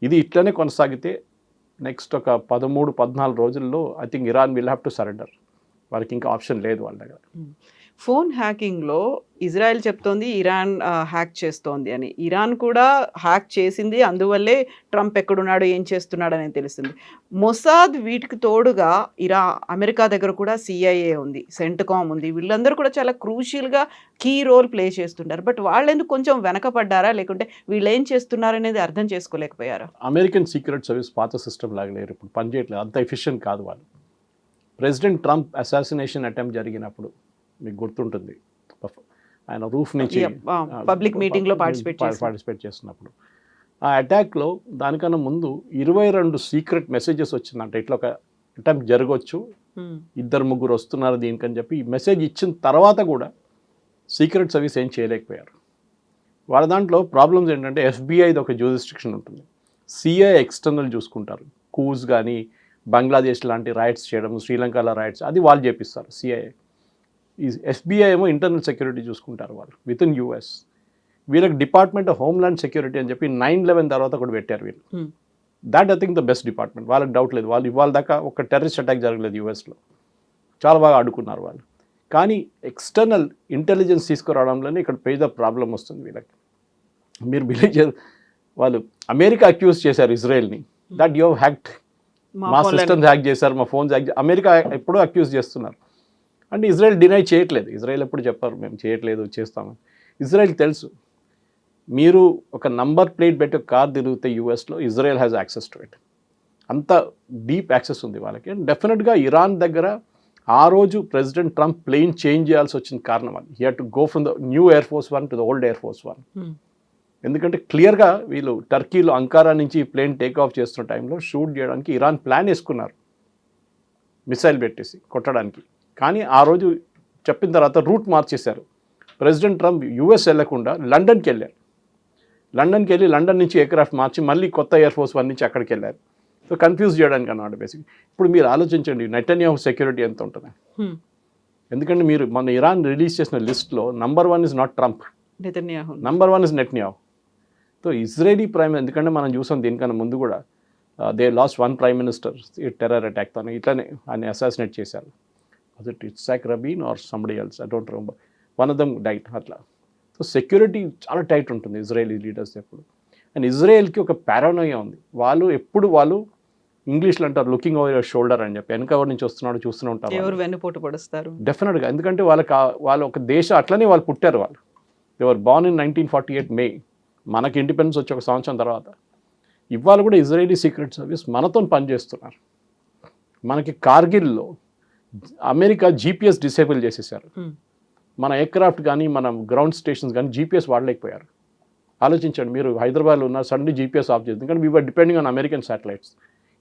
Speaker 3: ఇది ఇట్లనే కొనసాగితే నెక్స్ట్ ఒక 13-14 రోజుల్లో I think Iran will have to surrender. వాళ్ళకి ఇంకా ఆప్షన్ లేదు వాళ్ళ దగ్గర.
Speaker 2: ఫోన్ హ్యాకింగ్లో ఇజ్రాయెల్ చెప్తోంది ఇరాన్ హ్యాక్ చేస్తోంది అని. ఇరాన్ కూడా హ్యాక్ చేసింది, అందువల్లే ట్రంప్ ఎక్కడున్నాడు ఏం చేస్తున్నాడు అనేది తెలిసింది. మొసాద్ వీటికి తోడుగా అమెరికా దగ్గర కూడా సిఐఏ ఉంది, సెంట్కామ్ ఉంది. వీళ్ళందరూ కూడా చాలా క్రూషియల్గా కీ రోల్ ప్లే చేస్తుంటారు. బట్ వాళ్ళెందుకు కొంచెం వెనకపడ్డారా, లేకుంటే వీళ్ళు ఏం చేస్తున్నారు అనేది అర్థం చేసుకోలేకపోయారా?
Speaker 3: అమెరికన్ సీక్రెట్ సర్వీస్ పాత సిస్టమ్ లాగా లేరు, ఇప్పుడు పనిచేయట్లేదు, అంత ఎఫిషియెంట్ కాదు వాళ్ళు. ప్రెసిడెంట్ ట్రంప్ అసాసినేషన్ అటెంప్ట్ జరిగినప్పుడు మీకు గుర్తుంటుంది, ఆయన రూఫ్ నుంచి
Speaker 2: పబ్లిక్ మీటింగ్లో పార్టిసిపేట్
Speaker 3: చేస్తున్నప్పుడు ఆ అటాక్లో దానికన్నా ముందు 22 సీక్రెట్ మెసేజెస్ వచ్చిందంట. ఇట్లా ఒక అటెంప్ట్ జరగవచ్చు, 2-3 వస్తున్నారు దీనికని చెప్పి ఈ మెసేజ్ ఇచ్చిన తర్వాత కూడా సీక్రెట్ సర్వీస్ ఏం చేయలేకపోయారు. వాళ్ళ దాంట్లో ప్రాబ్లమ్స్ ఏంటంటే ఎఫ్బిఐది ఒక జ్యూరిస్డిక్షన్ ఉంటుంది, సిఐ ఎక్స్టర్నల్ చూసుకుంటారు. కూస్ కానీ బంగ్లాదేశ్ లాంటి రైట్స్ చేయడం, శ్రీలంకలో రైట్స్ అది వాళ్ళు చేపిస్తారు సిఐఏ. ఈ ఎఫ్బిఐ ఏమో ఇంటర్నల్ సెక్యూరిటీ చూసుకుంటారు వాళ్ళు విత్ ఇన్ యూఎస్. వీళ్ళకి డిపార్ట్మెంట్ ఆఫ్ హోమ్ల్యాండ్ సెక్యూరిటీ అని చెప్పి 9/11 తర్వాత కూడా పెట్టారు వీళ్ళు. That I think the best department. వాళ్ళకి డౌట్ లేదు, వాళ్ళు ఇవాళ దాకా ఒక టెర్రరిస్ట్ అటాక్ జరగలేదు యూఎస్లో, చాలా బాగా అడుగున్నారు వాళ్ళు. కానీ ఎక్స్టర్నల్ ఇంటెలిజెన్స్ తీసుకురావడంలోనే ఇక్కడ పెద్ద ప్రాబ్లం వస్తుంది వీళ్ళకి. మీరు బిలీవ్ చేయరు, వాళ్ళు అమెరికా అక్యూజ్ చేశారు ఇజ్రాయెల్ని దట్ యూ హ్యాక్డ్, మా సిస్టమ్స్ హ్యాక్ చేశారు, మా ఫోన్స్ హ్యాక్. అమెరికా ఎప్పుడూ అక్యూజ్ చేస్తున్నారు. అంటే ఇజ్రాయెల్ డినై చేయట్లేదు. ఇజ్రాయెల్ ఎప్పుడు చెప్పారు మేము చేయట్లేదు చేస్తామని. ఇజ్రాయెల్ తెలుసు, మీరు ఒక నంబర్ ప్లేట్ పెట్టి ఒక కార్ తిరిగితే యూఎస్లో Israel has access to it. అంత డీప్ యాక్సెస్ ఉంది వాళ్ళకి. డెఫినెట్గా ఇరాన్ దగ్గర ఆ రోజు ప్రెసిడెంట్ ట్రంప్ ప్లేన్ చేంజ్ చేయాల్సి వచ్చిన కారణం అది. He had to go from the new air force 1 to the old air force 1. ఎందుకంటే క్లియర్గా వీళ్ళు టర్కీలో అంకారా నుంచి ప్లేన్ టేక్ ఆఫ్ చేస్తున్న టైంలో షూట్ చేయడానికి ఇరాన్ ప్లాన్ వేసుకున్నారు, మిసైల్ పెట్టేసి కొట్టడానికి. కానీ ఆ రోజు చెప్పిన తర్వాత రూట్ మార్చేశారు. ప్రెసిడెంట్ ట్రంప్ యూఎస్ వెళ్లకుండా లండన్కి వెళ్ళారు. లండన్కి వెళ్ళి లండన్ నుంచి ఎయిర్క్రాఫ్ట్ మార్చి మళ్ళీ కొత్త ఎయిర్ ఫోర్స్ 1 నుంచి అక్కడికి వెళ్ళారు. సో కన్ఫ్యూజ్ చేయడానికి అన్నమాట బేసిక్. ఇప్పుడు మీరు ఆలోచించండి నెటన్యాహు సెక్యూరిటీ ఎంత ఉంటుంది. ఎందుకంటే మీరు మన ఇరాన్ రిలీజ్ చేసిన లిస్ట్లో number 1 is not Trump, number 1 is Netanyahu. So Israeli prime, ఎందుకంటే మనం చూసాం దీనికన్నా ముందు కూడా దే లాస్ట్ 1 ప్రైమ్ మినిస్టర్ ఈ టెర్రర్ అటాక్ తను ఇట్లానే ఆయన అసాసినేట్ చేశారు. అది Yitzhak Rabin or somebody else, I don't remember, one of them died అట్లా. సో సెక్యూరిటీ చాలా టైట్ ఉంటుంది ఇజ్రాయలీ లీడర్స్ ఎప్పుడు. అండ్ ఇజ్రాయెల్కి ఒక పారానోయా ఉంది. వాళ్ళు ఇంగ్లీష్లో అంటారు లుకింగ్ ఓవర్ యువర్ షోల్డర్ అని చెప్పి, వెనక ఎవరి నుంచి వస్తున్నాడు చూస్తూనే ఉంటారు.
Speaker 2: ఎవరు వెన్నుపోటు పడుస్తారు
Speaker 3: డెఫినెట్గా. ఎందుకంటే వాళ్ళ ఒక దేశం అట్లనే వాళ్ళు పుట్టారు. వాళ్ళు దే వర్ బార్న్ ఇన్ 1948 మే. మనకి ఇండిపెండెన్స్ వచ్చి 1 సంవత్సరం తర్వాత ఇవాళ కూడా ఇజ్రాయలీ సీక్రెట్ సర్వీస్ మనతో పనిచేస్తున్నారు. మనకి కార్గిల్లో అమెరికా GPS డిసేబుల్ చేసేసారు. మన ఎయిర్క్రాఫ్ట్ కానీ మన గ్రౌండ్ స్టేషన్స్ కానీ జీపీఎస్ వాడలేకపోయారు. ఆలోచించండి, మీరు హైదరాబాద్లో ఉన్న సడన్లీ జీపీఎస్ ఆఫ్ చేస్తుంది, ఎందుకంటే we're depending on American satellites.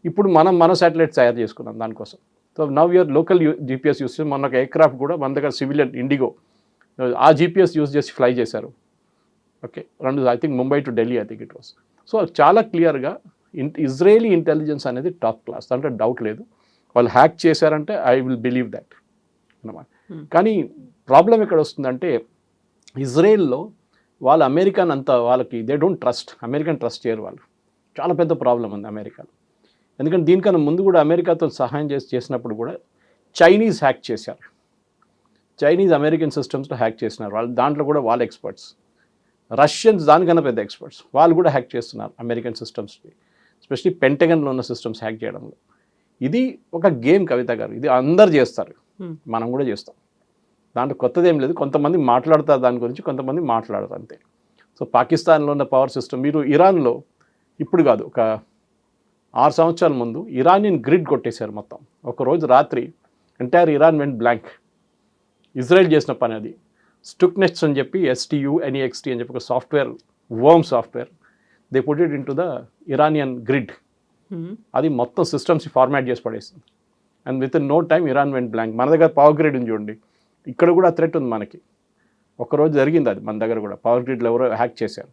Speaker 3: ఇప్పుడు మన శాటిలైట్స్ తయారు చేసుకున్నాం దానికోసం. So now your local GPS use చేసి, మన ఎయిర్క్రాఫ్ట్ కూడా మన దగ్గర సివిలియన్ ఇండిగో ఆ జీపీఎస్ యూస్ చేసి ఫ్లై చేశారు. Okay, I think Mumbai to Delhi I think it was. So చాలా క్లియర్గా ఇజ్రాయేలీ ఇంటెలిజెన్స్ అనేది టాప్ క్లాస్, అంటే డౌట్ లేదు. వాళ్ళు హ్యాక్ చేశారంటే ఐ విల్ బిలీవ్ దట్ అన్నమాట. కానీ ప్రాబ్లం ఎక్కడ వస్తుందంటే ఇజ్రాయెల్లో వాళ్ళు అమెరికన్ అంతా వాళ్ళకి they don't trust, American trust చేయరు వాళ్ళు. చాలా పెద్ద ప్రాబ్లం ఉంది అమెరికాలో. ఎందుకంటే దీనికన్నా ముందు కూడా అమెరికాతో సహాయం చేసినప్పుడు కూడా చైనీస్ హ్యాక్ చేశారు. చైనీస్ అమెరికన్ సిస్టమ్స్లో హ్యాక్ చేసినారు వాళ్ళు, దాంట్లో కూడా వాళ్ళ ఎక్స్పర్ట్స్. రష్యన్స్ దానికన్నా పెద్ద ఎక్స్పర్ట్స్, వాళ్ళు కూడా హ్యాక్ చేస్తున్నారు అమెరికన్ సిస్టమ్స్కి, ఎస్పెషలీ పెంటగన్లో ఉన్న సిస్టమ్స్ హ్యాక్ చేయడంలో. ఇది ఒక గేమ్ కవిత గారు, ఇది అందరు చేస్తారు, మనం కూడా చేస్తాం. దాంట్లో కొత్తదేం లేదు. కొంతమంది మాట్లాడతారు దాని గురించి, కొంతమంది మాట్లాడతారు అంతే. సో పాకిస్తాన్లో ఉన్న పవర్ సిస్టమ్, మీరు ఇరాన్లో ఇప్పుడు కాదు ఒక 6 సంవత్సరాల ముందు ఇరానియన్ గ్రిడ్ కొట్టేశారు మొత్తం. ఒకరోజు రాత్రి entire Iran went blank. Israel చేసిన పని అది. స్టుక్నెక్స్ అని చెప్పి STUNEXT అని చెప్పి ఒక software, worm software, they put it into the Iranian grid. అది మొత్తం సిస్టమ్స్ ఫార్మాట్ చేసి పడేసింది. And within no time Iran went blank. మన దగ్గర పవర్ గ్రిడ్ ఉంది చూడండి, ఇక్కడ కూడా థ్రెట్ ఉంది మనకి. ఒకరోజు జరిగింది అది మన దగ్గర కూడా, పవర్ గ్రిడ్లో ఎవరో హ్యాక్ చేశారు.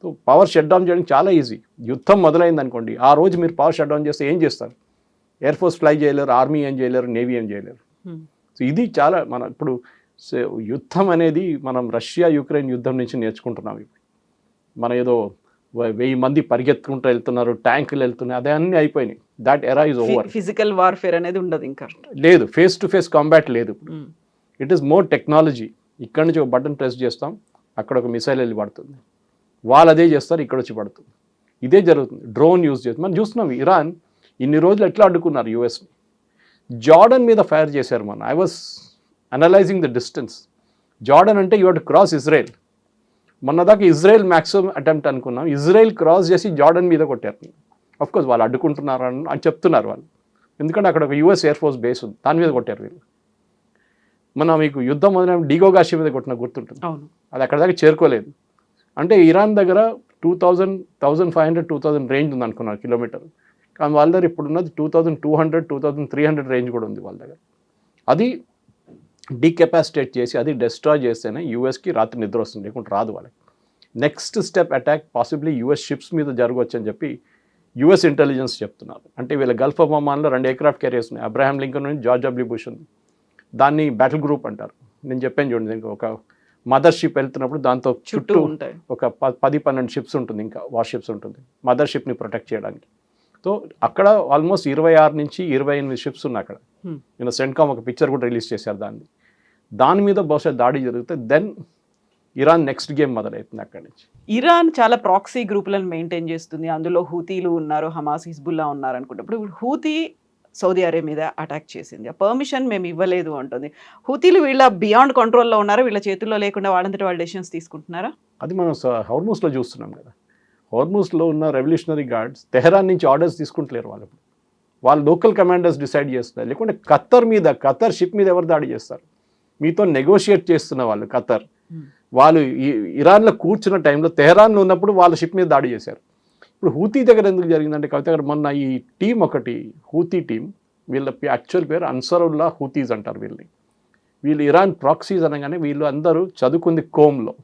Speaker 3: సో పవర్ షట్ డౌన్ చేయడం చాలా ఈజీ. యుద్ధం మొదలైంది అనుకోండి, ఆ రోజు మీరు పవర్ షట్ డౌన్ చేస్తే ఏం చేస్తారు? ఎయిర్ ఫోర్స్ ఫ్లై చేయలేరు, ఆర్మీ ఏం చేయలేరు, నేవీ ఏం చేయలేరు. సో ఇది చాలా మన ఇప్పుడు యుద్ధం అనేది మనం రష్యా యుక్రెయిన్ యుద్ధం నుంచి నేర్చుకుంటున్నాం. ఇప్పుడు మన ఏదో 1000 మంది పరిగెత్తుకుంటూ వెళ్తున్నారు, ట్యాంకులు వెళ్తున్నాయి, అదే అన్నీ అయిపోయినాయి. దాట్ ఎరా ఈజ్ ఓవర్.
Speaker 2: ఫిజికల్ వార్ఫేర్ అనేది ఉండదు, ఇంకా
Speaker 3: లేదు. ఫేస్ టు ఫేస్ కాంబాట్ లేదు. It is more technology. ఇక్కడ నుంచి ఒక బటన్ ప్రెస్ చేస్తాం, అక్కడ ఒక మిసైల్ వెళ్ళి పడుతుంది. వాళ్ళు అదే చేస్తారు, ఇక్కడ వచ్చి పడుతుంది. ఇదే జరుగుతుంది. డ్రోన్ యూజ్ చేస్తుంది. మనం చూస్తున్నాం ఇరాన్ ఇన్ని రోజులు ఎట్లా అడ్డుకున్నారు యూఎస్ని. జార్డన్ మీద ఫైర్ చేశారు. మన I was analysing the distance. Jordan అంటే యూ టు క్రాస్ ఇజ్రాయెల్. మొన్నదాకా ఇజ్రాయెల్ మ్యాక్సిమం అటెంప్ట్ అనుకున్నాం, ఇజ్రాయెల్ క్రాస్ చేసి జార్డన్ మీద కొట్టారు. అఫ్కోర్స్ వాళ్ళు అడ్డుకుంటున్నారు అని చెప్తున్నారు వాళ్ళు, ఎందుకంటే అక్కడ ఒక US ఎయిర్ ఫోర్స్ బేస్ ఉంది, దాని మీద కొట్టారు వీళ్ళు. మన మీకు యుద్ధం మొదలైన డిగోగాషి మీద కొట్టిన గుర్తుంటుంది, అది అక్కడ దాకా చేరుకోలేదు. అంటే ఇరాన్ దగ్గర 1500 2000 రేంజ్ ఉంది అనుకున్నారు కిలోమీటర్, కానీ వాళ్ళ దగ్గర ఇప్పుడు ఉన్నది 2200 2300 రేంజ్ కూడా ఉంది వాళ్ళ దగ్గర. అది డీకెపాసిటేట్ చేసి అది డెస్ట్రాయ్ చేస్తేనే యూఎస్కి రాత్రి నిద్ర వస్తుంది, లేకుంటే రాదు వాళ్ళకి. Next step attack possibly US ships మీద జరగవచ్చు అని చెప్పి US ఇంటెలిజెన్స్ చెప్తున్నారు. అంటే వీళ్ళ గల్ఫ్ ఆఫ్ ఒమాన్లో 2 ఎయిర్క్రాఫ్ట్ క్యారియర్స్ ఉన్నాయి. అబ్రహాం లింకన్ నుంచి జార్జ్ W. బుష్ ఉంది. దాన్ని బ్యాటిల్ గ్రూప్ అంటారు. నేను చెప్పాను చూడండి, ఇంకా ఒక మదర్ షిప్ వెళ్తున్నప్పుడు దాంతో చుట్టూ ఒక 10-12 షిప్స్ ఉంటుంది, ఇంకా వార్ షిప్స్ ఉంటుంది మదర్ షిప్ని ప్రొటెక్ట్ చేయడానికి. సో అక్కడ ఆల్మోస్ట్ 26 నుంచి 28 షిప్స్ ఉన్నాయి అక్కడ. నేను సెంట్కామ్ ఒక పిక్చర్ కూడా రిలీజ్ చేశారు దాని మీద బహుశా దాడి జరిగితే దెన్ ఇరాన్ నెక్స్ట్ గేమ్ మొదలవుతుంది అక్కడి నుంచి.
Speaker 2: ఇరాన్ చాలా ప్రాక్సీ గ్రూపులను మెయింటైన్ చేస్తుంది, అందులో హూతీలు ఉన్నారు, హమాస్, హిజ్బుల్లా ఉన్నారు అనుకుంటే ఇప్పుడు హూతీ సౌదీ అరేబియా మీద అటాక్ చేసింది, ఆ పర్మిషన్ మేము ఇవ్వలేదు అంటుంది. హూతీలు వీళ్ళ బియాండ్ కంట్రోల్లో ఉన్నారా, వీళ్ళ చేతుల్లో లేకుండా వాళ్ళంతటి వాళ్ళు డెసిషన్స్ తీసుకుంటున్నారా? అది
Speaker 3: మనం హోర్మూస్లో చూస్తున్నాం కదా. హోర్మూస్లో ఉన్న రెవల్యూషనరీ గార్డ్స్ తెహరాన్ నుంచి ఆర్డర్స్ తీసుకుంటలేరు. వాళ్ళు లోకల్ కమాండర్స్ డిసైడ్ చేస్తున్నారు. లేకుంటే ఖత్తర్ షిప్ మీద ఎవరు దాడి చేస్తారు? మీతో నెగోషియేట్ చేస్తున్న వాళ్ళు ఖత్తర్, వాళ్ళు ఇరాన్లో కూర్చున్న టైంలో తెహరాన్లో ఉన్నప్పుడు వాళ్ళ షిప్ మీద దాడి చేశారు. ఇప్పుడు హూతీ దగ్గర ఎందుకు జరిగిందంటే కవిత గారు, మొన్న ఈ టీం ఒకటి హూతీ టీం, వీళ్ళ యాక్చువల్ పేరు అన్సరుల్లా హూతీస్ అంటారు వీళ్ళు ఇరాన్ ప్రాక్సీస్ అనగానే వీళ్ళు అందరూ చదువుకుంది కోమ్లో,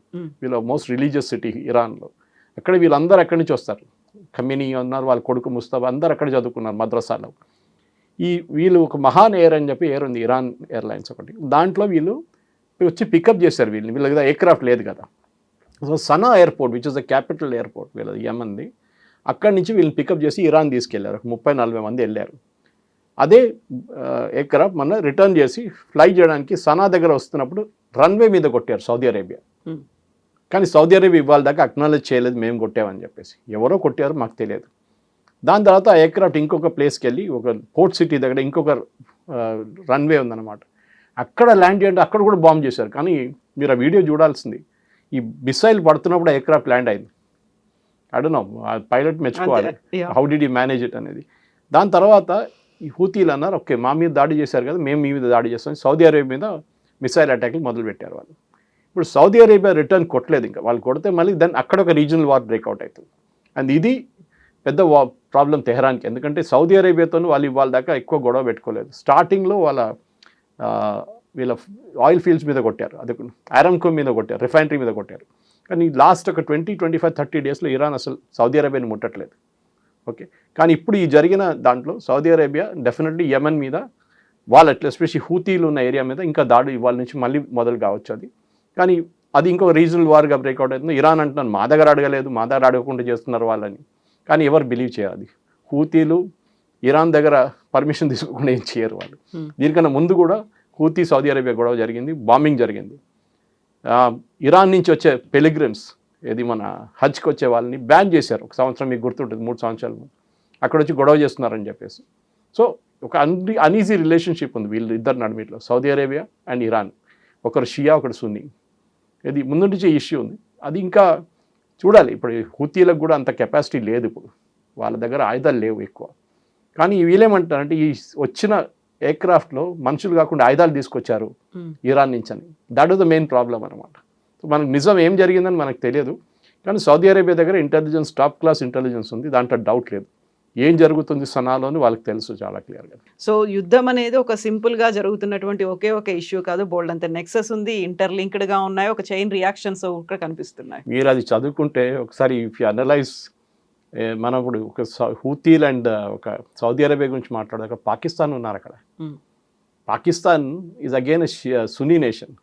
Speaker 3: వీళ్ళు మోస్ట్ రిలీజియస్ సిటీ ఇరాన్లో. అక్కడ వీళ్ళందరూ ఎక్కడి నుంచి వస్తారు, ఖమీనీ ఉన్నారు, వాళ్ళ కొడుకు ముస్తఫా, అందరు అక్కడ చదువుకున్నారు మద్రసాలో. వీళ్ళు ఒక మహాన్ ఎయిర్ అని చెప్పి ఎయిర్ ఉంది, ఇరాన్ ఎయిర్లైన్స్ ఒకటి, దాంట్లో వీళ్ళు వచ్చి పికప్ చేశారు వీళ్ళ దగ్గర ఎయిర్క్రాఫ్ట్ లేదు కదా. So Sana airport which is the capital airport వీళ్ళది యెమెన్ది, అక్కడి నుంచి వీళ్ళని పికప్ చేసి ఇరాన్ తీసుకెళ్లారు. 30-40 మంది వెళ్ళారు. అదే ఎయిర్క్రాఫ్ట్ మన రిటర్న్ చేసి ఫ్లై చేయడానికి సనా దగ్గర వస్తున్నప్పుడు రన్వే మీద కొట్టారు సౌదీ అరేబియా. కానీ సౌదీ అరేబియా ఇవాళ దాకా అక్నాలెడ్జ్ చేయలేదు మేము కొట్టామని చెప్పేసి. ఎవరో కొట్టారో మాకు తెలియదు. దాని తర్వాత ఆ ఎయిర్క్రాఫ్ట్ ఇంకొక ప్లేస్కి వెళ్ళి ఒక పోర్ట్ సిటీ దగ్గర ఇంకొక రన్వే ఉందన్నమాట, అక్కడ ల్యాండ్ చేయండి, అక్కడ కూడా బాంబ్ చేశారు. కానీ మీరు ఆ వీడియో చూడాల్సింది, ఈ మిసైల్ పడుతున్నప్పుడు ఆ ఎయిర్క్రాఫ్ట్ ల్యాండ్ అయింది. ఐ డోంట్ నో, ఆ పైలట్ మెచ్చుకోవాలి, how did you manage it అనేది. దాని తర్వాత ఈ హూతీలు అన్నారు, ఓకే మా మీద దాడి చేశారు కదా, మేము మీ మీద దాడి చేస్తాం, సౌదీ అరేబియా మీద మిసైల్ అటాక్లు మొదలుపెట్టారు వాళ్ళు. ఇప్పుడు సౌదీ అరేబియా రిటర్న్ కొట్టలేదు, ఇంకా వాళ్ళు కొడితే మళ్ళీ దాన్ని అక్కడ ఒక రీజనల్ వార్ బ్రేక్అవుట్ అవుతుంది. అండ్ ఇది పెద్ద ప్రాబ్లం తెహరాన్కి, ఎందుకంటే సౌదీ అరేబియాతో వాళ్ళు ఇవాళ దాకా ఎక్కువ గొడవ పెట్టుకోలేదు. స్టార్టింగ్లో వీళ్ళ ఆయిల్ ఫీల్డ్స్ మీద కొట్టారు, అది ఆరామ్కో మీద కొట్టారు, రిఫైనరీ మీద కొట్టారు. కానీ లాస్ట్ ఒక 20-25-30 డేస్లో ఇరాన్ అసలు సౌదీ అరేబియాని ముట్టట్లేదు. ఓకే, కానీ ఇప్పుడు ఈ జరిగిన దాంట్లో సౌదీ అరేబియా డెఫినెట్లీ యెమెన్ మీద వాళ్ళు అట్లా ఎస్పెషల్లీ హూతీలు ఉన్న ఏరియా మీద ఇంకా దాడి ఇవాళ నుంచి మళ్ళీ మొదలు కావచ్చు అది. కానీ అది ఇంకో రీజనల్ వార్గా బ్రేక్అవుట్ అవుతుంది. ఇరాన్ అంటున్నాను మా దగ్గర అడగలేదు, మా దగ్గర అడగకుండా చేస్తున్నారు వాళ్ళని, కానీ ఎవరు బిలీవ్ చేయాలి? హూతీలు ఇరాన్ దగ్గర పర్మిషన్ తీసుకోకుండా ఏం చేయరు వాళ్ళు. దీనికన్నా ముందు కూడా హూతీ సౌదీ అరేబియా గొడవ జరిగింది, బాంబింగ్ జరిగింది. ఇరాన్ నుంచి వచ్చే పెలిగ్రిమ్స్, ఏది మన హజ్కి వచ్చే వాళ్ళని బ్యాన్ చేశారు ఒక సంవత్సరం, మీకు గుర్తుంటుంది 3 సంవత్సరాలు అక్కడ వచ్చి గొడవ చేస్తున్నారని చెప్పేసి. సో ఒక అన్ఈజీ రిలేషన్షిప్ ఉంది వీళ్ళు ఇద్దరు నడుమిట్లో, సౌదీ అరేబియా అండ్ ఇరాన్. ఒకరు షియా ఒకరు సున్నీ, ఇది ముందు నుంచి ఇష్యూ ఉంది. అది ఇంకా చూడాలి. ఇప్పుడు హూతీలకు కూడా అంత కెపాసిటీ లేదు, ఇప్పుడు వాళ్ళ దగ్గర ఆయుధాలు లేవు ఎక్కువ. కానీ వీళ్ళేమంటారంటే ఈ వచ్చిన ఎయిర్క్రాఫ్ట్లో మనుషులు కాకుండా ఆయుధాలు తీసుకొచ్చారు ఇరాన్ నుంచి అని. That was the main problem అనమాట. సో మనకు నిజం ఏం జరిగిందని మనకు తెలియదు, కానీ సౌదీ అరేబియా దగ్గర ఇంటెలిజెన్స్ టాప్ క్లాస్ ఇంటెలిజెన్స్ ఉంది, దాంట్లో డౌట్ లేదు. ఏం జరుగుతుంది సనాలోని వాళ్ళకి తెలుసు చాలా క్లియర్గా.
Speaker 2: సో యుద్ధం అనేది ఒక సింపుల్గా జరుగుతున్నటువంటి ఒకే ఒక ఇష్యూ కాదు, బోల్డ్ అంత నెక్సెస్ ఉంది, ఇంటర్లింక్డ్గా ఉన్నాయి, ఒక చైన్ రియాక్షన్స్ కూడా కనిపిస్తున్నాయి.
Speaker 3: మీరు అది చదువుకుంటే ఒకసారి ఇఫ్ యూ అనలైజ్, మనం ఇప్పుడు ఒక హూతీల్ అండ్ ఒక సౌదీ అరేబియా గురించి మాట్లాడారు, అక్కడ పాకిస్తాన్ ఉన్నారు. అక్కడ Pakistan is again Sunni nation.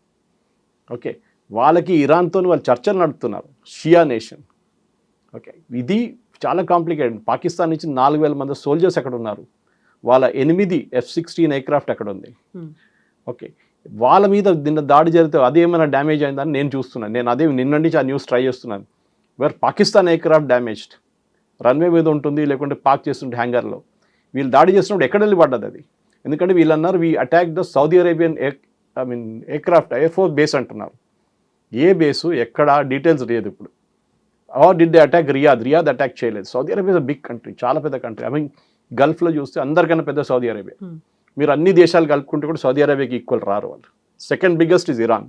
Speaker 3: Okay, వాళ్ళకి ఇరాన్తో వాళ్ళు చర్చలు నడుపుతున్నారు, షియా నేషన్. ఓకే, ఇది చాలా కాంప్లికేటెడ్. పాకిస్తాన్ నుంచి 4,000 మంది సోల్జర్స్ అక్కడ ఉన్నారు, వాళ్ళ 8 F-16 ఎయిర్క్రాఫ్ట్ అక్కడ ఉంది. ఓకే, వాళ్ళ మీద నిన్న దాడి జరిగితే అదేమైనా డ్యామేజ్ అయిందని నేను చూస్తున్నాను. నేను అదే నిన్న నుంచి ఆ న్యూస్ ట్రై చేస్తున్నాను. Where Pakistan aircraft damaged, runway మీద ఉంటుంది, లేకుంటే పార్క్ చేస్తుంటే హ్యాంగర్లో. వీళ్ళు దాడి చేస్తున్నప్పుడు ఎక్కడ వెళ్ళి పడ్డది అది? ఎందుకంటే వీళ్ళు అన్నారు we attack the Saudi Arabian aircraft air force base అంటున్నారు. ఏ బేసు ఎక్కడ డీటెయిల్స్ లేదు ఇప్పుడు. Or did they attack Riyadh attack చేయలేదు. సౌదీ అరేబియా బిగ్ కంట్రీ, చాలా పెద్ద కంట్రీ. గల్ఫ్లో చూస్తే అందరికన్నా పెద్ద సౌదీ అరేబియా. మీరు అన్ని దేశాలు కలుపుకుంటే కూడా సౌదీ అరేబియాకి ఈక్వల్ రారు వాళ్ళు. Second biggest is Iran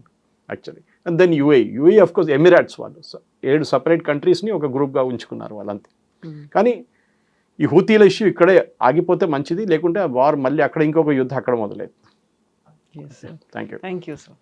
Speaker 3: actually, and then UAE of course, Emirates. వాళ్ళు 7 సపరేట్ కంట్రీస్ని ఒక గ్రూప్గా ఉంచుకున్నారు వాళ్ళంతే. కానీ ఈ హూతీల ఇష్యూ ఇక్కడే ఆగిపోతే మంచిది, లేకుంటే వార్ మళ్ళీ అక్కడ ఇంకొక యుద్ధం అక్కడ మొదలైంది.
Speaker 2: Yes, sir.
Speaker 3: Thank you.
Speaker 2: Thank you, sir.